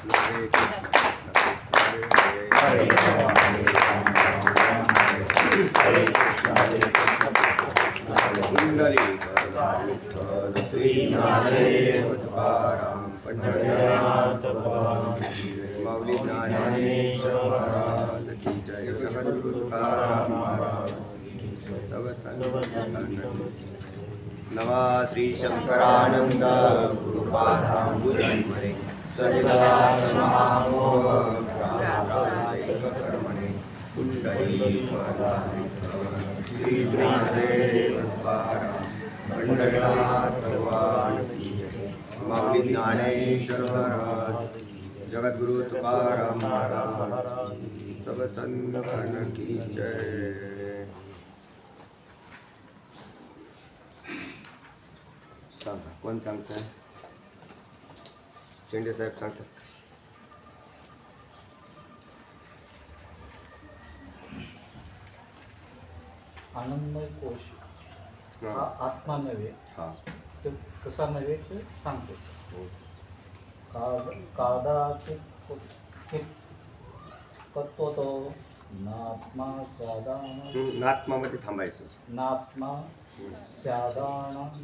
हरे माऊली ज्ञानेश्वर महाराज की जय. जगद्गुरु तुकाराम महाराज तव नवा श्री शंकरानंद गुरुपादांबुजन्मने सविलास महामोह कर्मणे कुंडली श्री ज्ञानदेव पंढरीनाथ भगवान की जय. माऊली ज्ञानेश्वर महाराज जगद्गुरु तुकाराम महाराज सब संतन की जय. सांगा कोण सांगताय? शेंडे साहेब सांगतात. आनंदमय कोश हा आत्मा नव्हे, तो कसा नव्हे ते सांगतो. कादाचित्तो नात्मा स्यादानंद नात्मामध्ये थांबायचं. नात्मा स्यादानंदमयोपेयं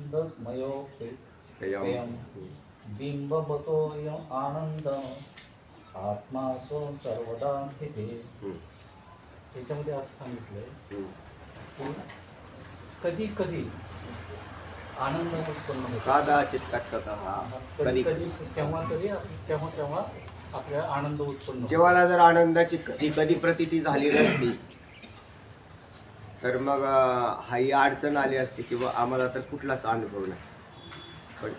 बिंबवतोऽयम् आनंद आत्मा सो सर्वदा स्थिते. त्याच्यामध्ये असं सांगितलंय की कधी कधी आनंद उत्पन्न होतो. कदाचित कधी कधी तेव्हा तेव्हा आपल्याला आनंद उत्पन्न होतो. जेव्हाला जर आनंदाची कधी कधी प्रतीती झाली नसती तर मग ही अडचण आली असती किंवा आम्हाला तर कुठलाच अनुभव नाही. पण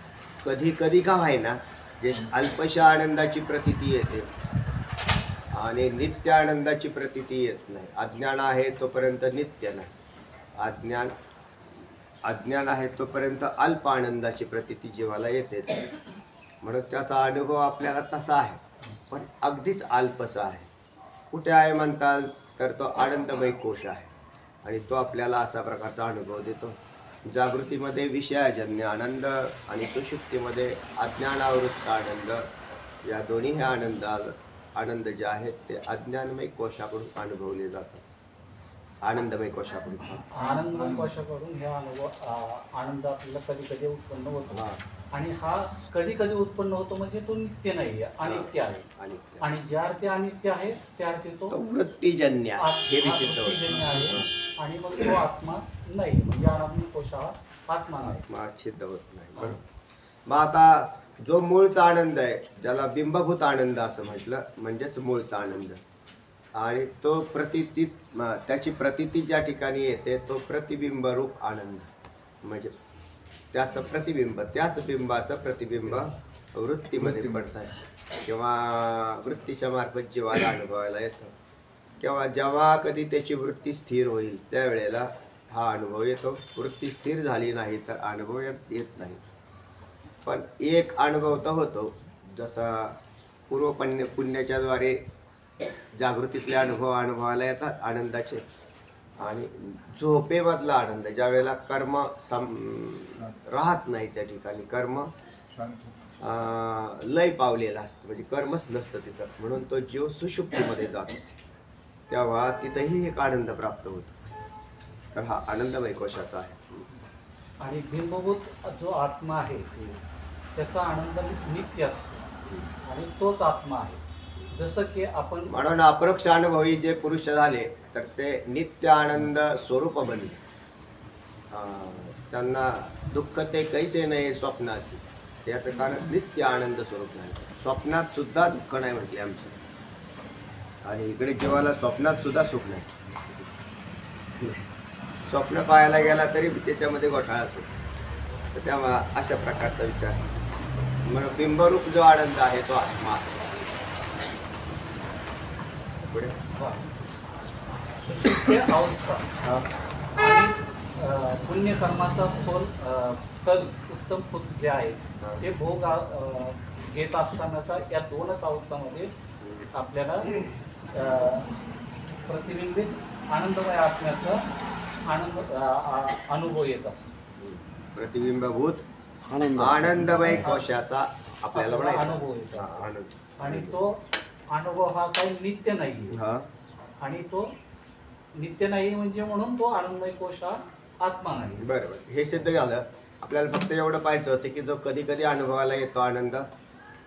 कधी कधी का व्हायना जे अल्पशा आनंदाची प्रतीती येते आणि नित्य आनंदाची प्रतीती येत नाही. अज्ञान आहे तोपर्यंत नित्य नाही, अज्ञान आहे तोपर्यंत अल्प आनंदाची प्रतीती जीवाला येते. म्हणून त्याचा अनुभव आपल्याला तसा आहे, पण अगदीच अल्पसा आहे. कुठे आहे म्हणतात तर तो आनंदमय कोश आहे आणि तो आपल्याला असा प्रकारचा अनुभव देतो. जागृतीमध्ये विषयाजन्य आनंद आणि सुषुप्तीमध्ये अज्ञानावृत्त आनंद, या दोन्ही हे आनंद जे आहेत ते अज्ञानमय कोशाकडून अनुभवले जातात. आनंदमय कोशाकडून आनंदमय कोशाकडून हे आनंद आपल्याला कधी कधी उत्पन्न होतो. आणि हा कधी कधी उत्पन्न होतो म्हणजे तो नित्य नाही, अनित्य आहे. आणि ज्या अर्थी अनित्य आहे त्या अर्थी तो वृत्तीजन्य हे विसिद्ध आहे. आणि मग तो आत्मा नाही, म्हणजे आनंदमय कोश हा आत्मा नाही, आत्मा सिद्ध होत नाही. बरोबर. मग आता जो मूळचा आनंद आहे ज्याला बिंबभूत आनंद असं म्हटलं म्हणजेच मूळचा आनंद, आणि तो प्रतीतीत त्याची प्रतीती ज्या ठिकाणी येते तो प्रतिबिंब रूप आनंद, म्हणजे त्याचं प्रतिबिंब, त्याच बिंबाचं प्रतिबिंब वृत्तीमध्ये पडत आहे किंवा वृत्तीच्या मार्फत जीवाला अनुभवायला येतं. किंवा जेव्हा कधी त्याची वृत्ती स्थिर होईल त्यावेळेला हा अनुभव येतो. वृत्ती स्थिर झाली नाही तर अनुभव येत नाही. पण एक अनुभव तर होतो, जसा पुण्याच्या द्वारे जागृतीतले अनुभव अनुभवायला येतात आनंदाचे. आणि झोपेमधला आनंद, ज्या वेळेला कर्म राहत नाही त्या ठिकाणी, कर्म लय पावलेला असतं, म्हणजे कर्मच नसतं तिथं, म्हणून तो जीव सुषुप्तीमध्ये जातो, तेव्हा तिथंही एक आनंद प्राप्त होतो. तर हा आनंदमय कोशाचा आहे. आणि बिंबभूत जो आत्मा आहे त्याचा आनंद नित्य असतो आणि तोच आत्मा आहे. जसं की आपण म्हणून अपरोक्ष अनुभवी जे पुरुष झाले तर ते नित्य आनंद स्वरूप बनले. त्यांना दुःख ते कैसे नाही स्वप्नाशी, त्याचं कारण नित्य आनंद स्वरूप झाले. स्वप्नात सुद्धा दुःख नाही म्हटले आमचे, आणि इकडे जीवाला स्वप्नात सुद्धा सुख नाही. स्वप्न पाहायला गेला तरी त्याच्यामध्ये घोटाळा असतो. तर तेव्हा अशा प्रकारचा विचार, म्हणून बिंबरूप जो आनंद आहे तो आत्मा आहे. पुढे अवस्था आणि पुण्यकर्माचा फल उत्तम फल जे आहे ते भोग घेत असतानाचा या दोनच अवस्थांमध्ये आपल्याला प्रतिबिंबित आनंदमय आत्म्याचा अनुभव येतात. प्रतिबिंबभूत आनंदमय कोशाचा आपल्याला आपल्याला म्हणायचं अनुभव येतो. हा, आनंद. आणि तो अनुभव हा काही नित्य नाही हा आणि तो नित्य नाही म्हणजे म्हणून तो आनंदमय कोश हा आत्मा नाही. बरोबर हे सिद्ध झालं. आपल्याला फक्त एवढं पाहिजे होतं की जो कधी कधी अनुभवाला येतो आनंद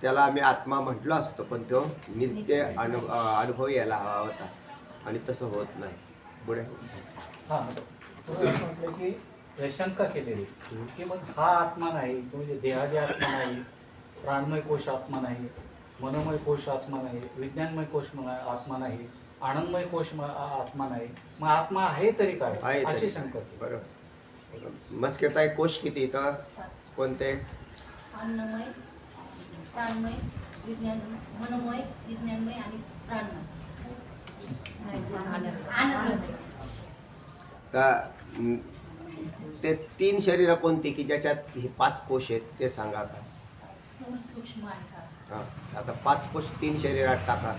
त्याला आम्ही आत्मा म्हटलो असतो, पण तो नित्य अनुभव यायला हवा होता आणि तसं होत नाही. पुढे हा तुम्ही असं म्हटलं की शंका केलेली की मग हा आत्मा नाही म्हणजे देहादी आत्मा नाही, प्राणमय कोश आत्मा नाही, मनोमय कोश आत्मा नाही, विज्ञानमय कोश आत्मा नाही, आनंदमय कोश आत्मा नाही, मग आत्मा आहे तरी काय आहे अशी तरी. शंका केली. बरोबर. मस्केताई कोश किती इथं कोणते? अन्नमय, प्राणमय, विज्ञान, मनोमय, विज्ञानमय आणि प्राणमय. आनंदमय. का ते 3 शरीरं कोणती की ज्याच्यात हे 5 कोश आहेत ते सांगा आता. स्थूल, सूक्ष्म आणि कारण. हा आता 5 कोश 3 शरीरात टाका.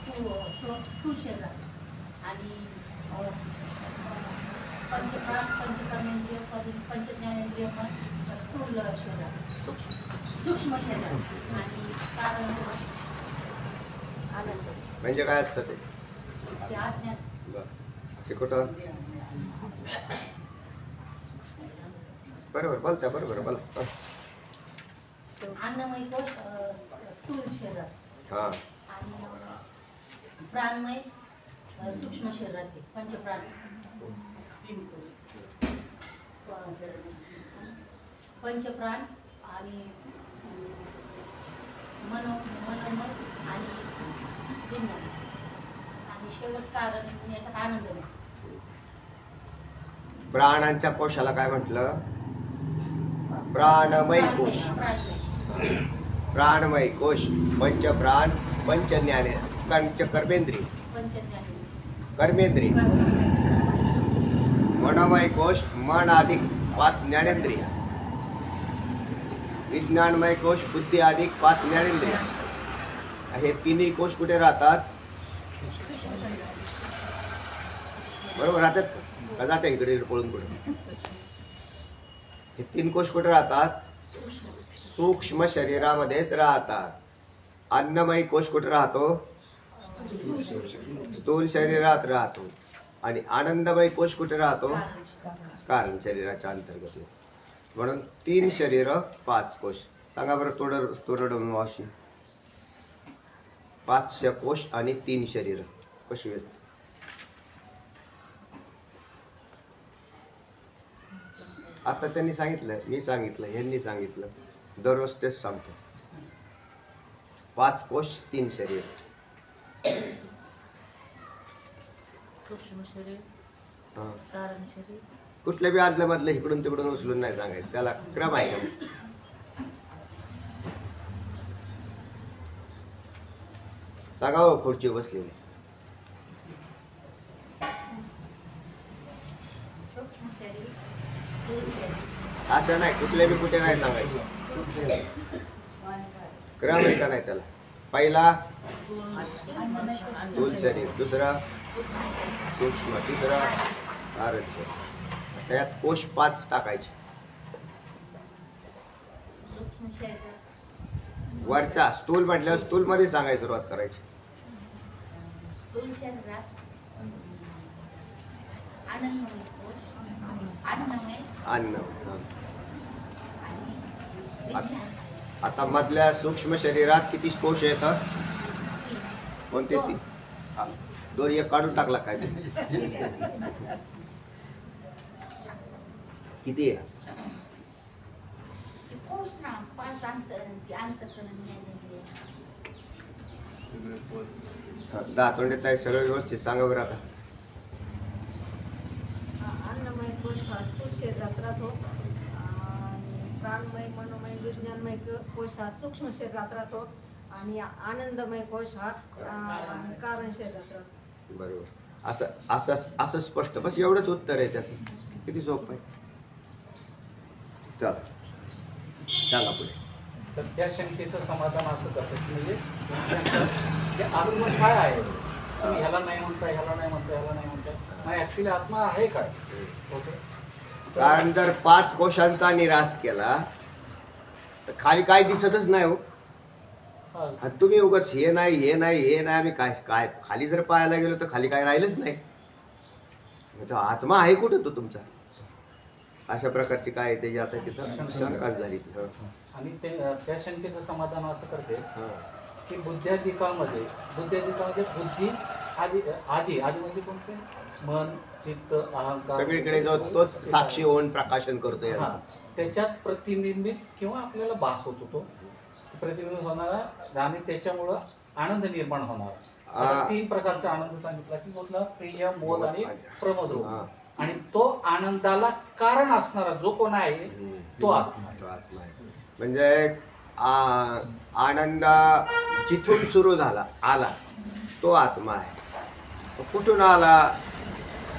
पंचमहाभूत स्थूल शरीरात आणि पंचप्राण, पंचकर्मेंद्रिय, पंचज्ञानेंद्रिय पण स्थूल शरीरात, सूक्ष्म शरीरात आणि कारण आनंद. म्हणजे काय असतं ते? ते आज्ञा. बरं. ते कुठं? बरोबर बोलता, बरोबर बोला. अन्नमय कोश स्थूल शरीरात हा आणि प्राणमय सूक्ष्म शरीरात पंचप्राण, पंचप्राण आणि मनोमय आणि विज्ञान आणि शेवट कारण याचा आनंद नाही. प्राणांच्या कोशाला काय म्हटलं? प्राणमय कोश. प्राणमय कोश, पंचप्राण, पंचज्ञाने, पंचकर्मेंद्रिय, कर्मेंद्रिय. मनोमय कोश, मन अधिक 5 ज्ञानेंद्रिय. विज्ञानमय कोश, बुद्धी अधिक 5 ज्ञानेंद्रिय. हे तिन्ही कोश कुठे राहतात? बरोबर राहतात का जाते इकडे पळून पुढे? हे 3 कोश कुठे राहतात? सूक्ष्म शरीरामध्येच राहतात. अन्नमय कोश कुठे राहतो? स्थूल शरीरात राहतो. आणि आनंदमय कोश कुठे राहतो? कारण शरीराच्या अंतर्गत. म्हणून 3 शरीर 5 कोश. सांगा बरं तोरडून वाशी. 5 कोश आणि 3 शरीर कशी व्यस्त? आता त्यांनी सांगितलं, मी सांगितलं, यांनी सांगितलं, दररोज तेच सांगतो. 5 कोश 3 शरीर. सूक्ष्म शरीर, हा. कारण शरीर. कुठल्या बी आदल्या मधलं इकडून तिकडून उचलून नाही सांगायचं, त्याला क्रम आहे का? सांगा हो खुर्ची बसलेली. सूक्ष्म शरीर, स्थूल शरीर, असं नाही, कुठल्या बी कुठे नाही सांगायचं. क्रम आहे का नाही त्याला? पहिला स्थूल शरीर, दुसरा सूक्ष्म, तिसरा कारण शरीर. त्यात कोश 5 टाकायचे. सूक्ष्म शरीर, वरच्या स्थूल म्हटल्यावर स्थूल मध्ये सांगायला सुरुवात करायची. स्थूल शरीरात आनंदमय कोश, अन्नमय अन्न. हा. आणि विज्ञान. आता मधल्या सूक्ष्म शरीरात किती कोश येतात? कोणते? 3. 2 एक काढून टाकला काय? किती आहे? कोश ना 5 अंतःकरण ज्ञानेंद्रिय. दहा तोंडे ताई सगळं व्यवस्थित सांगा बरं आता. अन्नमय कोश हा स्थूल शरीरात राहतो. प्राणमय, मनोमय, विज्ञानमय कोश हा सूक्ष्म शरीरात राहतो आणि आनंदमय कोश हा कारण शरीरात राहतो. बरोबर. असं असं असं स्पष्ट. बस एवढंच उत्तर आहे त्याचं. किती सोपं आहे. चला सांगा पुढे. तर त्या शंकेचं समाधान असं कसं की म्हणजे ते आत्मा काय आहे? तुम्ही ह्याला नाही म्हणताय, ह्याला नाही म्हणताय, ह्याला नाही म्हणताय, मग ऍक्च्युली आत्मा आहे काय? ओके. कारण जर 5 कोशांचा निराश केला खाली काय दिसतच नाही हो. हा. आणि तुम्ही उगाच हे नाही हे नाही हे नाही आम्ही काय काय खाली जर पाहायला गेलो तर खाली काय राहिलंच नाही. तो आत्मा आहे कुठं तो तुमचा. अशा प्रकारची काय त्याची आता तिथं शंकाच झाली. आणि त्या शंकेचं समाधान असं करते हा. की बुद्ध्याधिकामध्ये बुद्धी आधी म्हणजे कोणते मन चित्त अहंकार सगळीकडे जो तोच साक्षी होऊन प्रकाशन करतोय हा, यांचं. त्याच्यात प्रतिबिंबित किंवा आपल्याला भास होतो तो प्रतिबिंबित होणारा आणि त्याच्यामुळं आनंद निर्माण होणार. आता 3 प्रकारचा आनंद सांगितला की कुठला प्रिय मोद आणि प्रमोद रूप. हा. आणि तो आनंदाला कारण असणारा जो कोण आहे तो आत्मा आहे. तो आत्मा आहे. म्हणजे आनंद जिथून सुरू झाला आला तो आत्मा आहे. कुठून आला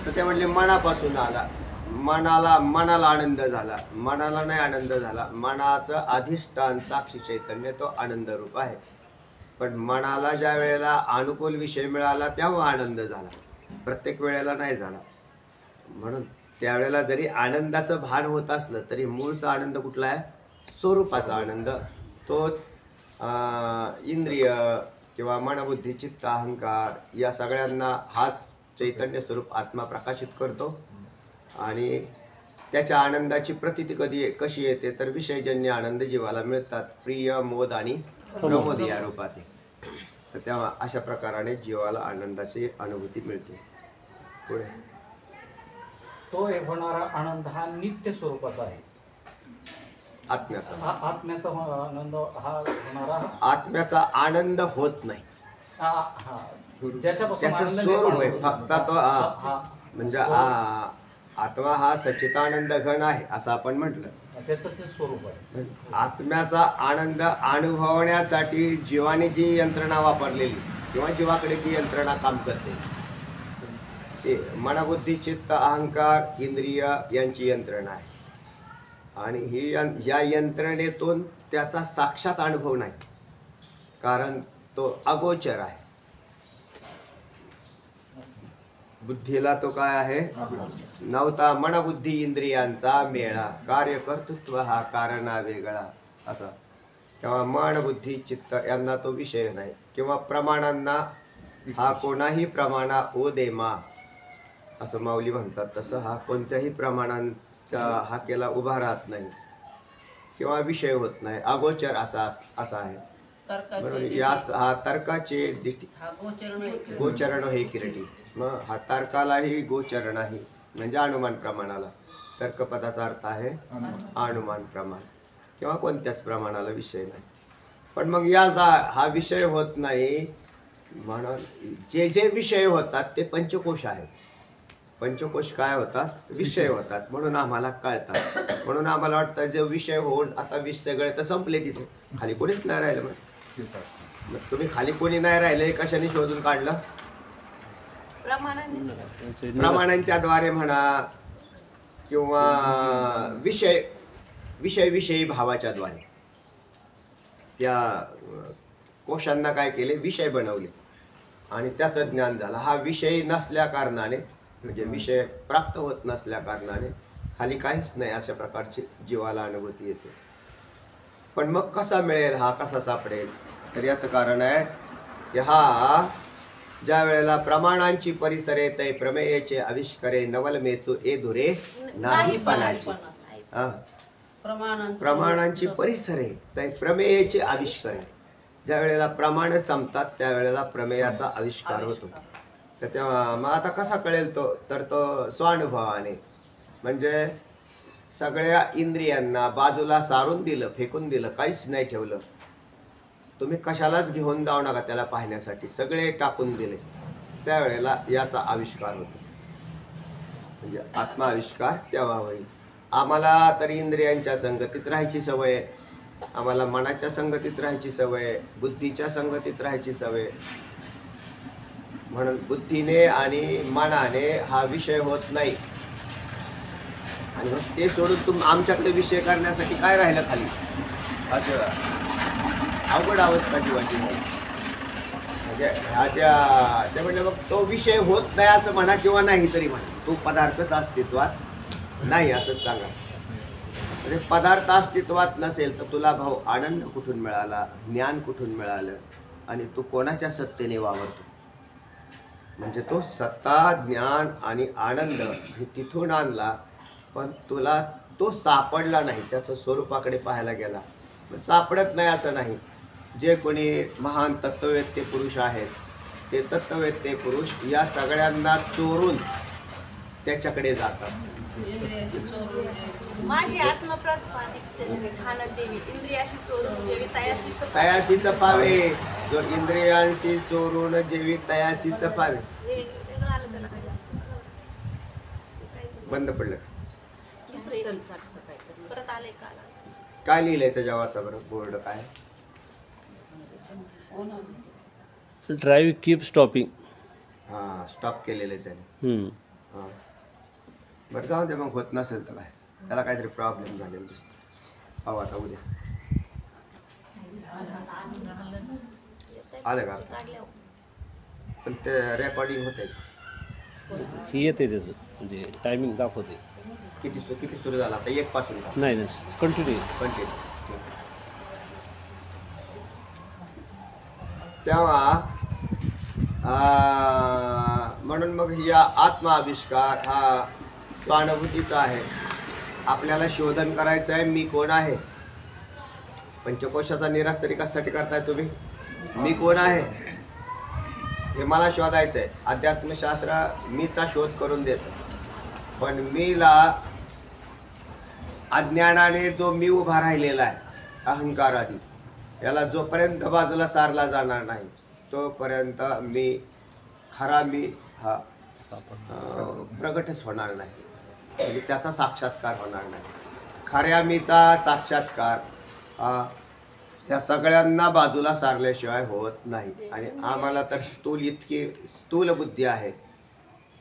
तर ते म्हणले मनापासून आला. मनाला आनंद झाला. मनाला नाही आनंद झाला. मनाचं अधिष्ठान साक्षी चैतन्य तो आनंद रूप आहे. पण मनाला ज्या वेळेला अनुकूल विषय मिळाला तेव्हा आनंद झाला. प्रत्येक वेळेला नाही झाला. म्हणून त्यावेळेला जरी आनंदाचं भान होत असलं तरी मूळचा आनंद कुठला आहे. स्वरूपाचा आनंद तोच इंद्रिय किंवा मनबुद्धी चित्त अहंकार या सगळ्यांना हाच चैतन्य स्वरूप आत्मा प्रकाशित करतो. आणि त्याच्या आनंदाची प्रतीती कशी येते तर विषयजन्य आनंद जीवाला मिळतात. प्रिय मोद आणि प्रमोद या रूपात. तर तेव्हा अशा प्रकाराने जीवाला आनंदाची अनुभूती मिळते. पुढे तो होणारा आनंद हा नित्य स्वरूपाचा आहे. आत्म्याचा आत्म्याचा आनंद हा होणारा आत्म्याचा आनंद होत नाही. ज्याच्यापासून त्याचं आनंद स्वरूप आहे. निर्माण फक्त होतो. तो म्हणजे आत्मा हा सच्चिदानंद घन आहे असं आपण म्हटलं. त्याचं ते स्वरूप आहे. आत्म्याचा आनंद अनुभवण्यासाठी जीवाने जी यंत्रणा वापरलेली किंवा जीवाकडे जी यंत्रणा काम करते ते मनबुद्धी चित्त अहंकार इंद्रिय यांची यंत्रणा आहे. आणि ही या यंत्रणेतून त्याचा साक्षात अनुभव नाही. कारण तो अगोचर आहे. बुद्धीला तो काय आहे नव्हता. मनबुद्धी इंद्रियांचा मेळा कार्यकर्तृत्व हा कारणा वेगळा असा. तेव्हा मन बुद्धी चित्त यांना तो विषय नाही. किंवा प्रमाणांना हा कोणाही प्रमाणा ओ देमा असं माऊली म्हणतात. तसं हा कोणत्याही प्रमाणांच्या हाकेला उभा राहत नाही किंवा विषय होत नाही. अगोचर असा आहे. बरोबर. याच हा तर्काचे गोचरण हे किरटी. मग हा तर्कालाही गोचरण आहे म्हणजे अनुमान प्रमाणाला. तर्कपदाचा अर्थ आहे अनुमान प्रमाण किंवा कोणत्याच प्रमाणाला विषय नाही. पण मग याचा हा विषय होत नाही म्हणून जे विषय होतात ते पंचकोश आहेत. पंचकोश काय होतात विषय होतात म्हणून आम्हाला कळतात. म्हणून आम्हाला वाटतं जे विषय होऊन आता सगळे तर संपले तिथे खाली कोणीच नाही राहिलं. मग तुम्ही खाली कोणी नाही राहिले कशाने शोधून काढलं. प्रमाणांच्या द्वारे म्हणा किंवा विषयी भावाच्या द्वारे त्या कोशांना काय केले विषय बनवले आणि त्याचं ज्ञान झालं. हा विषय नसल्या कारणाने म्हणजे विषय प्राप्त होत नसल्या कारणाने खाली काहीच नाही अशा प्रकारची जीवाला अनुभूती येते. पण मग कसा मिळेल हा कसा सापडेल तर याचं कारण आहे की हा ज्या वेळेला प्रमाणांची परिसरे तै प्रमेयचे आविष्कारे नवलमेचू ए धुरे नाही पणाची. प्रमाणांची परिसरे तै प्रमेयचे आविष्कारे. ज्या वेळेला प्रमाण संपतात त्यावेळेला प्रमेयाचा आविष्कार होतो. तर तेव्हा मग आता कसा कळेल तो तर तो स्वानुभवाने. म्हणजे सगळ्या इंद्रियांना बाजूला सारून दिलं फेकून दिलं काहीच नाही ठेवलं. तुम्ही कशालाच घेऊन जाऊ नका त्याला पाहण्यासाठी. सगळे टाकून दिले त्यावेळेला याचा आविष्कार होतो. म्हणजे आत्मा आविष्कार तेव्हा होईल. आम्हाला तरी इंद्रियांच्या संगतीत राहायची सवय आहे. आम्हाला मनाच्या संगतीत राहायची सवय आहे. बुद्धीच्या संगतीत राहायची सवय. म्हणून बुद्धीने आणि मनाने हा विषय होत नाही. आणि मग ते सोडून आमच्याकडे विषय करण्यासाठी काय राहिलं खाली असं अवघड अवस्था जीवाची. म्हणजे ते म्हणजे मग तो विषय होत नाही असं म्हणा किंवा नाही तरी म्हणा तो पदार्थच अस्तित्वात नाही असंच सांगा. म्हणजे पदार्थ अस्तित्वात नसेल तर तुला भाऊ आनंद कुठून मिळाला, ज्ञान कुठून मिळालं आणि तू कोणाच्या सत्तेने वावरतो. म्हणजे तो सत्ता, ज्ञान आणि आनंद हे तिथून आणला, पण तुला तो सापडला नाही. त्याचं स्वरूपाकडे पाहायला गेला सापडत नाही असं नाही. जे कोणी महान तत्ववेत्ते पुरुष आहेत ते तत्ववेत्ते पुरुष या सगळ्यांना चोरून त्याच्याकडे जातात. माझी आत्मप्रत ठाणत देवी इंद्रियाशी चोरून देवी तयासीचं पावे, जो इंद्रियांशी चोरून जेवी तयासीचं पावे. बंद पडलं. परत आले काल काय लिहिलंय त्याच्या वाचा बरं बोर्ड काय. Drive keep stopping. हा स्टॉप केलेलं आहे त्याने. हा बरं जाऊ दे मग. होत नसेल तर काय, त्याला काहीतरी प्रॉब्लेम झालेला दिसतो. पाहू आता उद्या आलं का. पण ते रेकॉर्डिंग होत आहे. ही येते त्याचं म्हणजे टायमिंग दाखवते. किती सुरू झाला आता 1 पासून नाही नाही कंटिन्यू. तेव्हा म्हणून मग या आत्माविष्कार हा स्वानुभूतीचा आहे. आपल्याला शोधन करायचं आहे मी कोण आहे. पंचकोशाचा निराश तरी कशासाठी करताय तुम्ही. मी कोण आहे हे मला शोधायचं आहे. अध्यात्मशास्त्र मीचा शोध करून देतं, पण मीला अज्ञानाने जो मी उभा राहिलेला आहे अहंकारादी, याला जोपर्यंत बाजूला सारला जाणार नाही तोपर्यंत मी खरा मी हा प्रगटच होणार नाही. म्हणजे त्याचा साक्षात्कार होणार नाही. खऱ्या मीचा साक्षात्कार ह्या सगळ्यांना बाजूला सारल्याशिवाय होत नाही. आणि आम्हाला तर इतकी स्थूल बुद्धी आहे,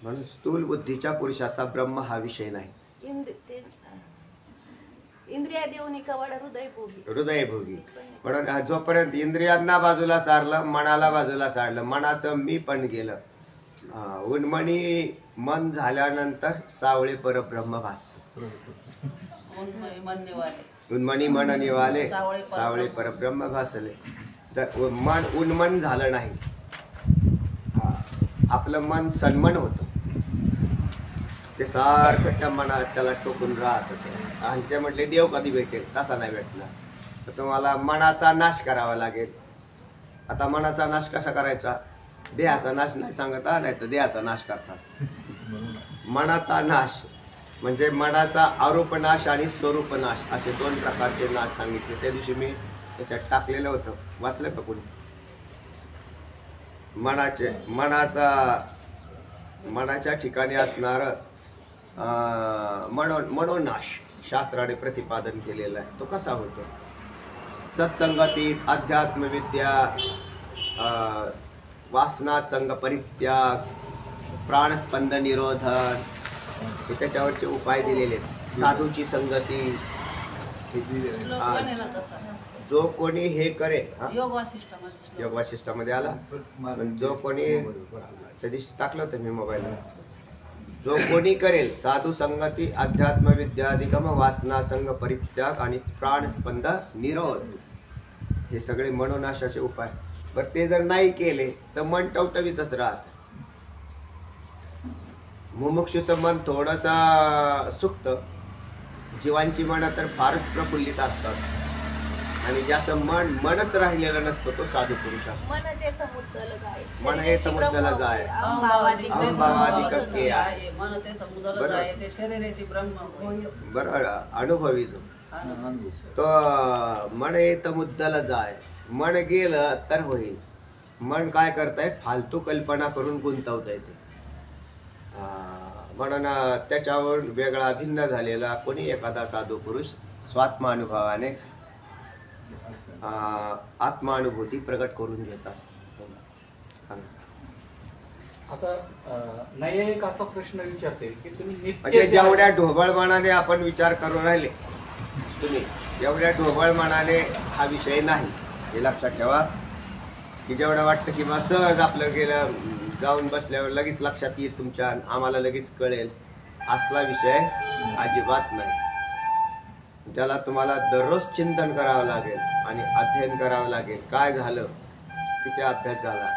म्हणून स्थूल बुद्धीच्या पुरुषाचा ब्रह्म हा विषय नाही. इंद्रिया देऊन कवाड हृदयभोगी. म्हणून जोपर्यंत इंद्रियांना बाजूला सारलं, मनाला बाजूला सारलं, मनाचं मी पण गेलं. उन्मणी मन झाल्यानंतर सावळे परब्रह्म भास. उन्मणी मन निवाले सावळे परब्रह्म भासले. तर मन उन्मन झालं नाही, आपलं मन सन्मन होतं. ते सारखं त्या मनात त्याला टोकून राहत होतं. आणि ते म्हटले देव कधी भेटेल, तसा नाही भेटला. तर तुम्हाला मनाचा नाश करावा लागेल. आता मनाचा नाश कसा करायचा. देहाचा नाश नाही सांगता, नाही तर देहाचा नाश करतात. मनाचा नाश म्हणजे मनाचा आरोपनाश आणि स्वरूपनाश असे 2 प्रकारचे नाश सांगितले. त्या दिवशी मी त्याच्यात टाकलेलं होतं, वाचलं का कोणी. मनाच्या ठिकाणी असणार मनोनाश शास्त्राने प्रतिपादन केलेलं आहे. तो कसा होतो. सत्संगतीत अध्यात्मविद्या, वासना संग परित्याग, प्राणस्पंद निरोधन हे त्याच्यावरचे उपाय दिलेले आहेत. साधूची संगती. जो कोणी हे करे योग वासिष्ठामध्ये आला. पण जो कोणी त्या दिवशी टाकलं होतं मी मोबाईलवर. जो कोणी करेल साधू संगती अध्यात्म विद्याधिकम वासना संग परित्याग आणि प्राणस्पंद निरोध हे सगळे मनोनाशाचे उपाय. बरं ते जर नाही केले तर मन टवटवीतच राहत. मुमुक्षुचं मन थोडंसं सुक्त. जीवांची मन तर फारच प्रफुल्लित असतात. आणि ज्याचं मनच राहिलेलं नसतं तो साधू पुरुष असतो. मन येत मुद्दला जाय अहंभावाधिक आहे. बरोबर अनुभवीच. तो मन येत मुद्दला जाय. मन गेलं तर होईल. मन काय करताय फालतू कल्पना करून गुंतवता येते. म्हणून त्याच्यावर वेगळा भिन्न झालेला कोणी एखादा साधू पुरुष स्वात्मानुभवाने आत्मानुभूती प्रगट करून घेत असतो. आता नाही एक असा प्रश्न विचारते की तुम्ही म्हणजे जेवढ्या ढोबळ मनाने आपण विचार करून राहिले तुम्ही, एवढ्या ढोबळ मनाने हा विषय नाही हे लक्षात ठेवा. की जेवढं वाटतं की मग सहज आपलं गेलं जाऊन बसल्यावर लगेच लक्षात येईल तुमच्या, आम्हाला लगेच कळेल, असला विषय अजिबात नाही. ज्याला तुम्हाला दररोज चिंतन करावं लागेल आणि अध्ययन करावं लागेल. काय झालं, किती अभ्यास झाला.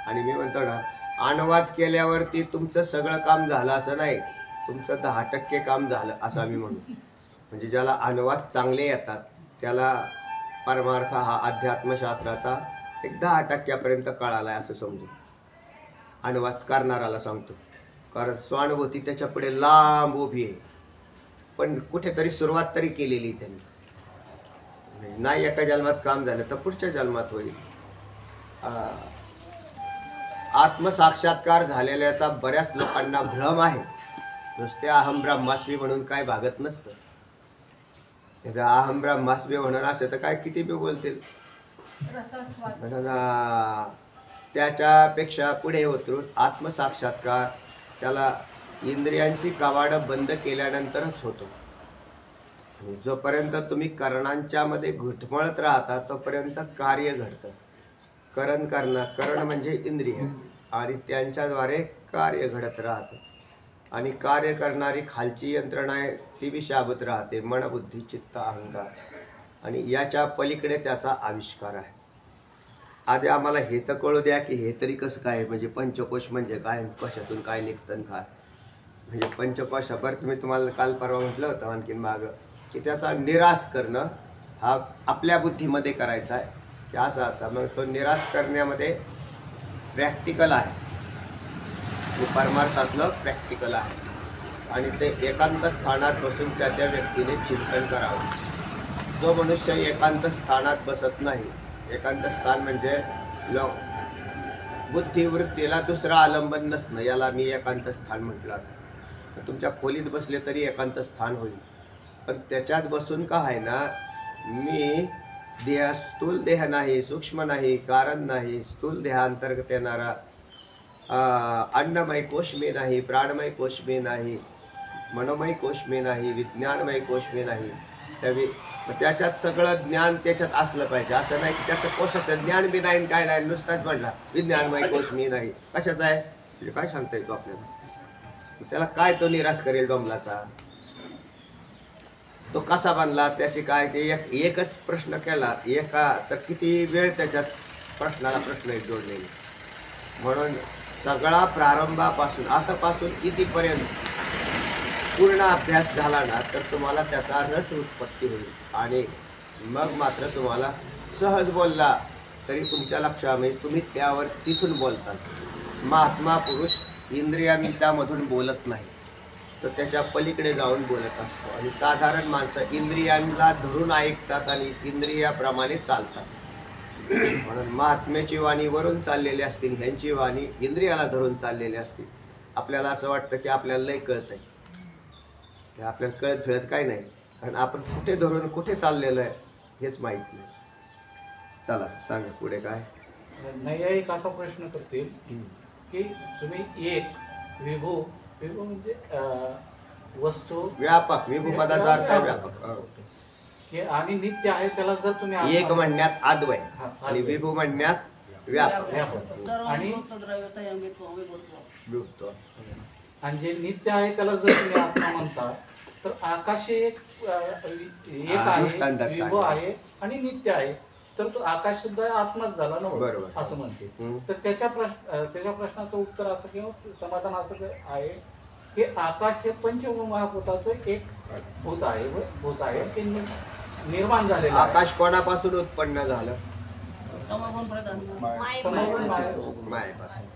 आणि मी म्हणतो ना, अनुवाद केल्यावरती तुमचं सगळं काम झालं असं नाही, तुमचं 10% काम झालं असं आम्ही म्हणू. म्हणजे ज्याला अनुवाद चांगले येतात त्याला परमार्थ हा अध्यात्मशास्त्राचा एक 10% कळाला आहे असं समजू. अनुवाद करणाराला सांगतो, कारण स्वानुभूती त्याच्या पुढे लांब उभी आहे, पण कुठेतरी सुरुवात तरी केलेली त्यांनी. नाही एका जन्मात काम झालं तर पुढच्या जन्मात होईल. आत्मसाक्षात्कार झालेल्याचा बऱ्याच लोकांना भ्रम आहे. नुसते अहम ब्रह्मास्मी म्हणून काय भागत नसतं. अहम ब्रह्मास्मी म्हणून असं तर काय किती बी बोलतील. म्हणून त्याच्यापेक्षा पुढे उतरून आत्मसाक्षात्कार त्याला इंद्रियांची कवाडं बंद केल्यानंतरच होतो. जोपर्यंत तुम्ही करणांच्या मध्ये घुटमळत राहता तोपर्यंत कार्य घडतं. करण म्हणजे इंद्रिय, आणि त्यांच्याद्वारे कार्य घडत राहतं. आणि कार्य करणारी खालची यंत्रणा आहे ती बी शाबूत राहते, मन बुद्धी चित्त अहंकार, आणि याच्या पलीकडे त्याचा आविष्कार आहे. आधी आम्हाला हे तर कळू द्या की हे तरी कसं काय, म्हणजे पंचकोश म्हणजे काय, कशातून काय निघतं काय. म्हणजे पंचकोशावर तुम्ही तुम्हाला काल परवा म्हटलं होतं आणखीन मागं की त्याचा निराश करणं हा आपल्या बुद्धीमध्ये करायचा आहे की असं असा. मग तो निराश करण्यामध्ये प्रॅक्टिकल आहे, परमार्थातलं प्रॅक्टिकल आहे. आणि ते एकांत स्थानात बसून त्या व्यक्तीने चिंतन करावं. जो मनुष्य एकांत स्थानात बसत नाही, एकांत स्थान म्हणजे बुद्धिवृत्तीला दुसरं आलंबन नसणं, याला मी एकांत स्थान म्हटलं. तर तुमच्या खोलीत बसले तरी एकांत स्थान होईल, पण त्याच्यात बसून का आहे ना, मी देह स्थूल देह नाही, सूक्ष्म नाही, कारण नाही, स्थूल देहांतर्गत येणारा अन्नमय कोश मी नाही, प्राणमय कोश मी नाही, मनोमय कोश मी नाही, विज्ञानमय कोश मी नाही. त्याच्यात सगळं ज्ञान त्याच्यात असलं पाहिजे. असं नाही की त्याचं कोशाचं ज्ञान बी नाही काय नाही, नुसताच म्हटला विज्ञानमय कोश मी नाही. कशाचा आहे म्हणजे काय सांगता येतो आपल्याला. त्याला काय तो निराश करेल डोंबलाचा, तो कसा बांधला, त्याची काय, ते एकच प्रश्न केला एका तर किती वेळ त्याच्यात प्रश्नाला प्रश्न जोडलेले. म्हणून सगळा प्रारंभापासून आतापासून कितीपर्यंत पूर्ण अभ्यास झाला ना तर तुम्हाला त्याचा रस उत्पत्ती होईल. आणि मग मात्र तुम्हाला सहज बोलला तरी तुमच्या लक्षामध्ये तुम्ही त्यावर तिथून बोलतात. महात्मा पुरुष इंद्रियांच्या मधून बोलत नाही, तर त्याच्या पलीकडे जाऊन बोलत असतो. आणि साधारण माणसं इंद्रियांना धरून ऐकतात आणि इंद्रियाप्रमाणे चालतात. म्हणून महात्म्याची वाणी वरून चाललेली असतील, ह्यांची वाणी इंद्रियाला धरून चाललेली असतील. आपल्याला असं वाटतं की आपल्याला लय कळतंय, ते आपल्याला कळत फिरत काय नाही, कारण आपण कुठे धरून कुठे चाललेलं आहे हेच माहीत नाही. चला सांगा पुढे काय. नैयायिक असा प्रश्न करतील की तुम्ही एक विभू म्हणजे वस्तू, व्यापक, विभू पदाचा अर्थ आहे व्यापक, आणि नित्य आहे त्याला जर तुम्ही एक म्हणण्यात आद्वय आणि विभू म्हणण्यात व्यापक. आणि जे नित्य आहे त्याला जर तुम्ही आत्मा म्हणता तर आकाश एक आहे, विभू आहे आणि नित्य आहे, तर तो आकाश सुद्धा आत्माच झाला ना, बरोबर असं म्हणते. तर त्याच्या प्रश्नाचं उत्तर असं किंवा समाधान असं आहे की आकाश हे पंचमहाभूताचं एक भूत आहे ते निर्माण झालेलं. आकाश कोणापासून उत्पन्न झालं? मायेपासून.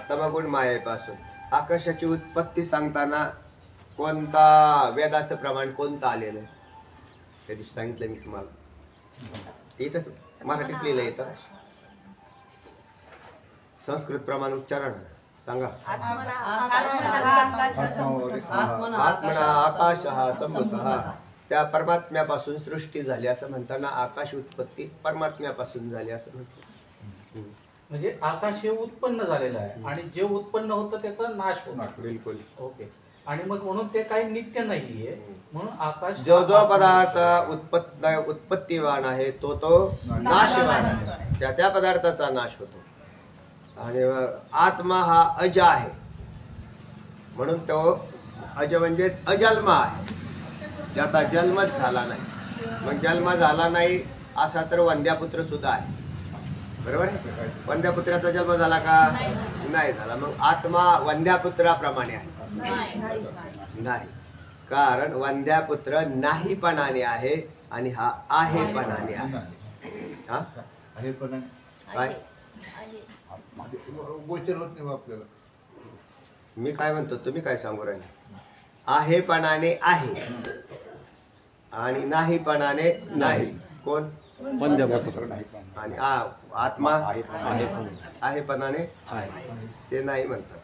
तमगुण मायेपासून. आकाशाची उत्पत्ती सांगताना कोणता वेदाचं प्रमाण कोणतं आलेलं आहे त्या दिवशी सांगितलं मी तुम्हाला. इथंच मराठीत लिहिलं इथं, संस्कृत प्रमाण उच्चारण सांगा. आत्मना आकाश हा संभूतः, त्या परमात्म्यापासून सृष्टी झाली असं म्हणताना आकाश उत्पत्ती परमात्म्यापासून झाली असं म्हणतो. म्हणजे आकाश हे उत्पन्न झालेलं आहे आणि जे उत्पन्न होतं त्याचा नाश होणार. बिलकुल. ओके. आणि मग म्हणून ते काही नित्य नाहीये, म्हणून आकाश जो जो पदार्थ उत्पत्तीवान आहे तो नाशवान आहे, त्या पदार्थाचा नाश होतो. आणि आत्मा हा अज आहे म्हणून तो अज म्हणजे अजन्मा आहे. ज्याचा जन्मच झाला नाही. मग जन्म झाला नाही असा तर वंद्यापुत्र सुद्धा आहे, बरोबर आहे. वंद्यापुत्राचा जन्म झाला का? नाही झाला. मग आत्मा वंद्यापुत्राप्रमाणे आहे? नाही, कारण वंद्यापुत्र नाहीपणाने आहे आणि हा आहेपणाने आहे. हा काय गोचर होत नाही आपल्याला. मी काय म्हणतो तुम्ही काय सांगू राहिले? आहेपणाने आहे आणि नाहीपणाने नाही. कोण? वंद्यापुत्र आणि आत्मा आहेपणाने ते नाही म्हणतात.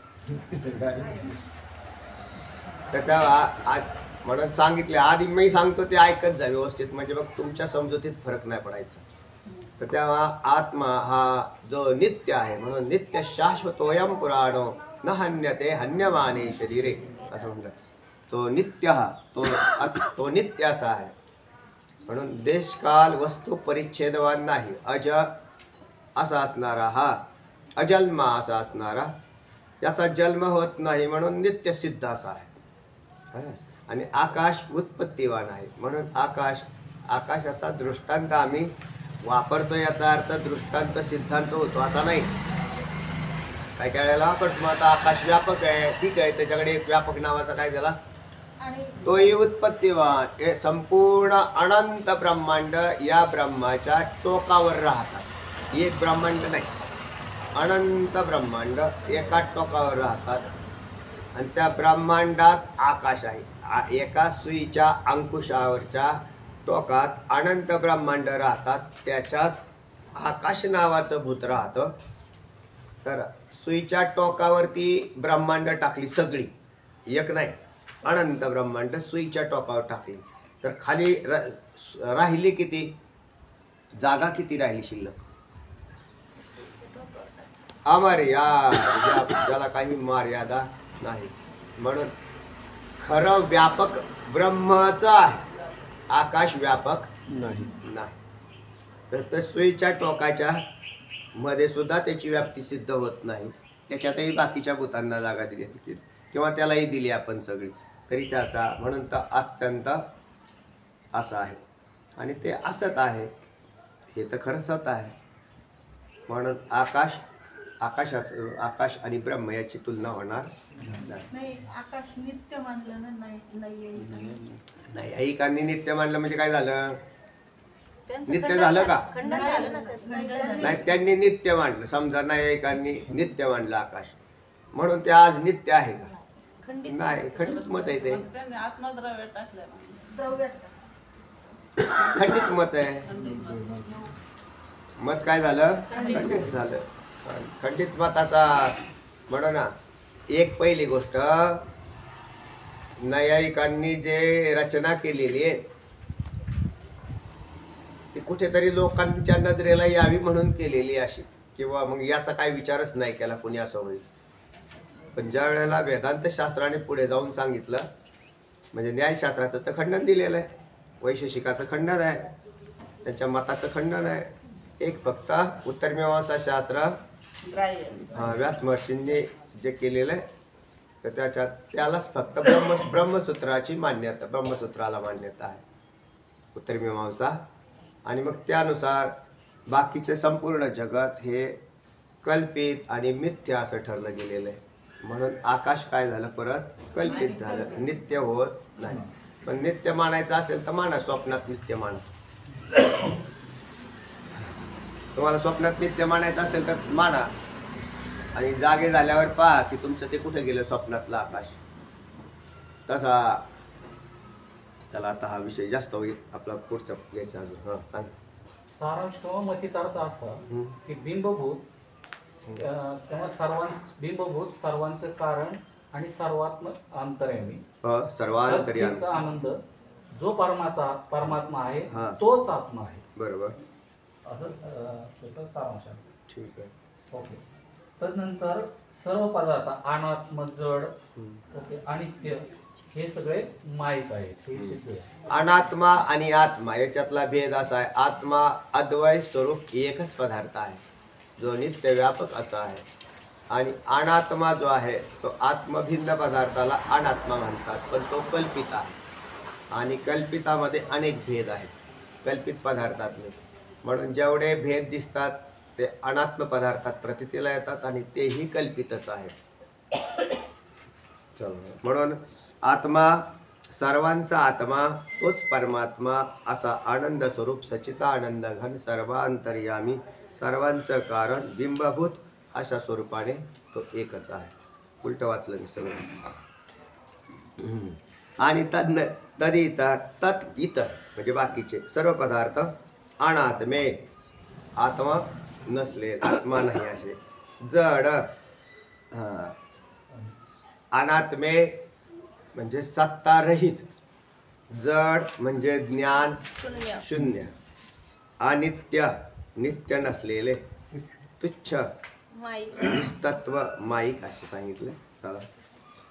तर त्या म्हणून सांगितले आधी मी सांगतो ते ऐकत जा व्यवस्थित, म्हणजे मग तुमच्या समजुतीत फरक नाही पडायचा. तर तेव्हा आत्मा हा जो नित्य आहे, म्हणून नित्य शाश्वतोयम पुराणो न हन्यते हन्यमाने शरीरे असं म्हणतात. तो नित्य हा तो नित्य असा आहे. म्हणून देशकाल वस्तू परिच्छेदवान नाही, अज असा असणारा हा अजन्मा असा असणारा, याचा जन्म होत नाही म्हणून नित्य सिद्ध असा आहे. आणि आकाश उत्पत्तीवान आहे म्हणून आकाशाचा दृष्टांत आम्ही वापरतो, याचा अर्थ दृष्टांत सिद्धांत होतो असा नाही. काय काय वेळेला वापरतो. मग आता आकाश व्यापक आहे, ठीक आहे, त्याच्याकडे एक व्यापक नावाचा काय झाला, तोही उत्पत्तीवान. हे संपूर्ण अनंत ब्रह्मांड या ब्रह्माच्या टोकावर राहतात. एक ब्रह्मांड नाही, अनंत ब्रह्मांड एका टोकावर राहतात. आणि त्या ब्रह्मांडात आकाश आहे. एका सुईच्या अंकुशावरच्या टोकात अनंत ब्रह्मांड राहतात. त्याच्यात आकाश नावाचं भूत राहतं. तर सुईच्या टोकावरती ब्रह्मांड टाकली सगळी, एक नाही, अनंत ब्रह्मांड सुईच्या टोकावर टाकली. तर खाली राहिली किती जागा, किती राहिली शिल्लक? अमर्यादा, ज्याला काही मर्यादा नाही. म्हणून खरं व्यापक ब्रह्मच आहे, आकाश व्यापक नाही. तर सुईच्या टोकाच्या मध्ये सुद्धा त्याची व्याप्ती सिद्ध होत नाही. त्याच्यातही बाकीच्या भूतांना जागा दिली किंवा त्यालाही दिली आपण सगळी, तरी त्याचा म्हणून तर अत्यंत असं आहे. आणि ते असत आहे, हे तर खरं सत आहे. म्हणून आकाश आणि ब्रह्म याची तुलना होणार नाही. आकाश नित्य मानलं ना, नाही. ऐकांनी नित्य मानलं म्हणजे काय झालं? नित्य झालं का? खंडन झालं ना त्याचं. नाही, त्यांनी नित्य मानलं. समजा ऐकांनी नित्य मानलं आकाश, म्हणून ते आज नित्य आहे का? नाही, खंडित मत आहे ते. खंडित मत आहे. मत काय झालं? खंडित झालं. खंडित मताचा म्हणू ना, एक पहिली गोष्ट, न्यायिकांनी जे रचना केलेली आहे ती कुठेतरी लोकांच्या नजरेला यावी म्हणून केलेली अशी, किंवा मग याचा काय विचारच नाही केला कोणी असं होईल. पण ज्या वेळेला वेदांत शास्त्राने पुढे जाऊन सांगितलं, म्हणजे न्यायशास्त्राचं तर खंडन दिलेलं आहे, वैशेषिकाचं खंडन आहे, त्यांच्या मताचं खंडन आहे. एक फक्त उत्तरमीमांसा शास्त्र व्यास महर्षींनी जे केलेलं आहे, तर त्यालाच फक्त ब्रह्मसूत्राची मान्यता, ब्रह्मसूत्राला मान्यता आहे उत्तरमीमांसा. आणि मग त्यानुसार बाकीचे संपूर्ण जगत हे कल्पित आणि मिथ्य असं ठरलं गेलेलं आहे. म्हणून आकाश काय झालं, परत कल्पित झालं, नित्य होत नाही. पण नित्य मानायचं असेल तर माना, स्वप्नात नित्य माना. तुम्हाला स्वप्नात नित्य मानायचं असेल तर माना, आणि जागे झाल्यावर पहा की तुमचं ते कुठे गेलं स्वप्नातलं आकाश. तसा चला, आता हा विषय जास्त होईल, आपला पुढचा घ्यायचा अजून. हां, सांग. सारांश किंवा मतितार्थ असा की बिंबभूत किंवा बिंबभूत सर्वांचं कारण आणि सर्वात्म अंतर्यामी, सर्वांतर्यामी आनंद जो परमात्मा आहे हा. तोच आत्मा आहे. बरोबर, असं त्याचा सारांश आहे. ठीक आहे. ओके. तदनंतर सर्व पदार्थ अनात्म, जड, ओके, अनित्य, हे सगळे माहीत आहेत, हे सिद्ध आहे. अनात्मा आणि आत्मा याच्यातला भेद असा आहे, आत्मा अद्वैत स्वरूप एकच पदार्थ आहे जो नित्य व्यापक असा आहे. आणि अनात्मा जो आहे तो आत्मभिन्न पदार्थाला अनात्मा म्हणतात, पण तो कल्पित आहे. आणि कल्पितामध्ये अनेक भेद आहेत कल्पित पदार्थातले. म्हणून जेवढे भेद दिसतात ते अनात्म पदार्थात प्रतीतीला येतात आणि तेही कल्पितच आहेत. म्हणून आत्मा, सर्वांचा आत्मा तोच परमात्मा, असा आनंद स्वरूप सच्चिदानंद घन सर्वांतर्यामी, सर्वांचं कारण, बिंबभूत अशा स्वरूपाने तो एकच आहे. उलट वाचलं मी सगळं. आणि तदितर तत् इतर म्हणजे बाकीचे सर्व पदार्थ अनात्मे, आत्मा नसले, आत्मा नाही असे. जड, अनात्मे म्हणजे सत्तारहित, जड म्हणजे ज्ञान शून्य. शून्य, अनित्य नित्य नसलेले, तुच्छ माईक. निस्तत्व माईक असे सांगितले. चला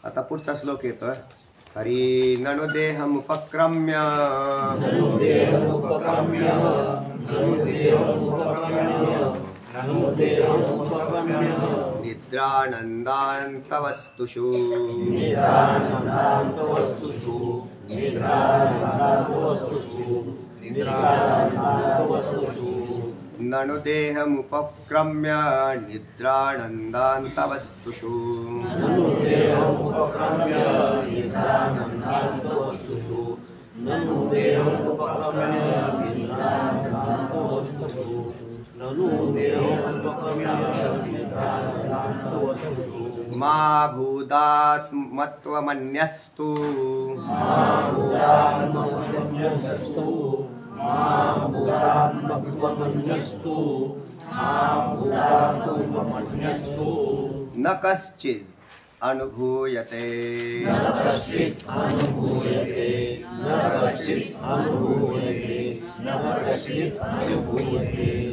आता पुढचा श्लोक येतोय. हरी ननु देहमुपक्रम्य निद्रानन्दान्तवस्तुषु ननु देहमुपक्रम्य निद्रानन्दान्तवस्तुषु मा भूदात्मत्वमन्यस्तु न कश्चित् अनुभूयते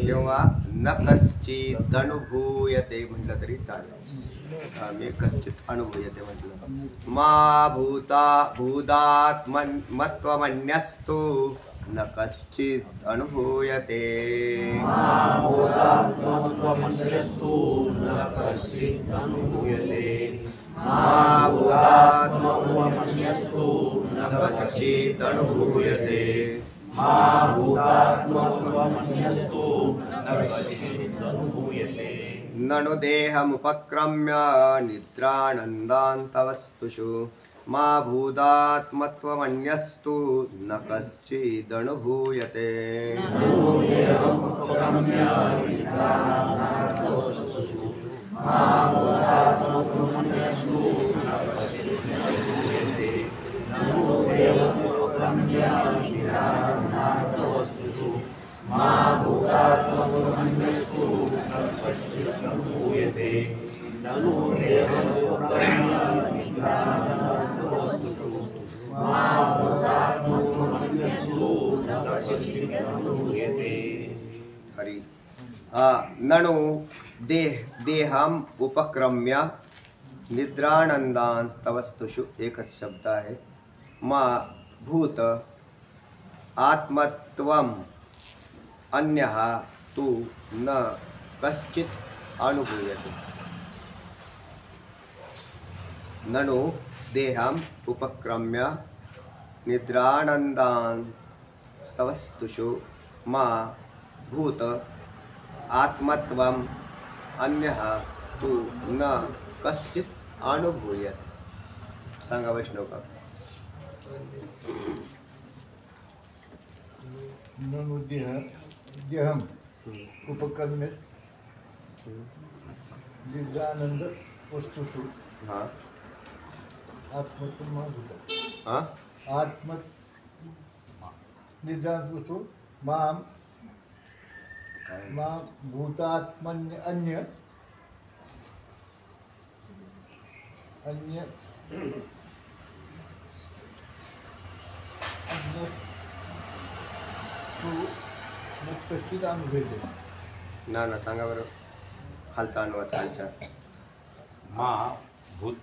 किंवा न कश्चित् अनुभूयते म्हटलं तरी चालेल. मी कश्चित् अनुभूयते म्हटलं. मा भूदात्मत्वमन्यस्तु न कश्चित् अनुभूयते. ननु देहमुपक्रम्य निद्रानन्दान्तवस्तुषु मा भूदात्मत्वमन्यस्तु न कश्चिदनुभूयते. हरि ननु देहम उपक्रम्य निद्रानंदांस्तवस्तुषु एकच शब्द आहे. मा भूत आत्मत्वम अन्यः तु न कश्चित् अनुभूयते. ननु देहम उपक्रम्य निद्रानंदांस्तवस्तुषु मा भूत आत्मत्वम अन्यः तु न कश्चित् अनुभूयते. सांगा वैष्णव का. ननु देहम उपक्रम्य निद्रानंद वस्तुषु हाँ आत्मत्वम हाँ आत्म निद्रावस्तुषु माम मा भूतात्मन्य अन्य अन्य अन्य तू कश्चित अनुभूयते. ना सांगा बरं खालचा अनुवाद खालचा महाभूत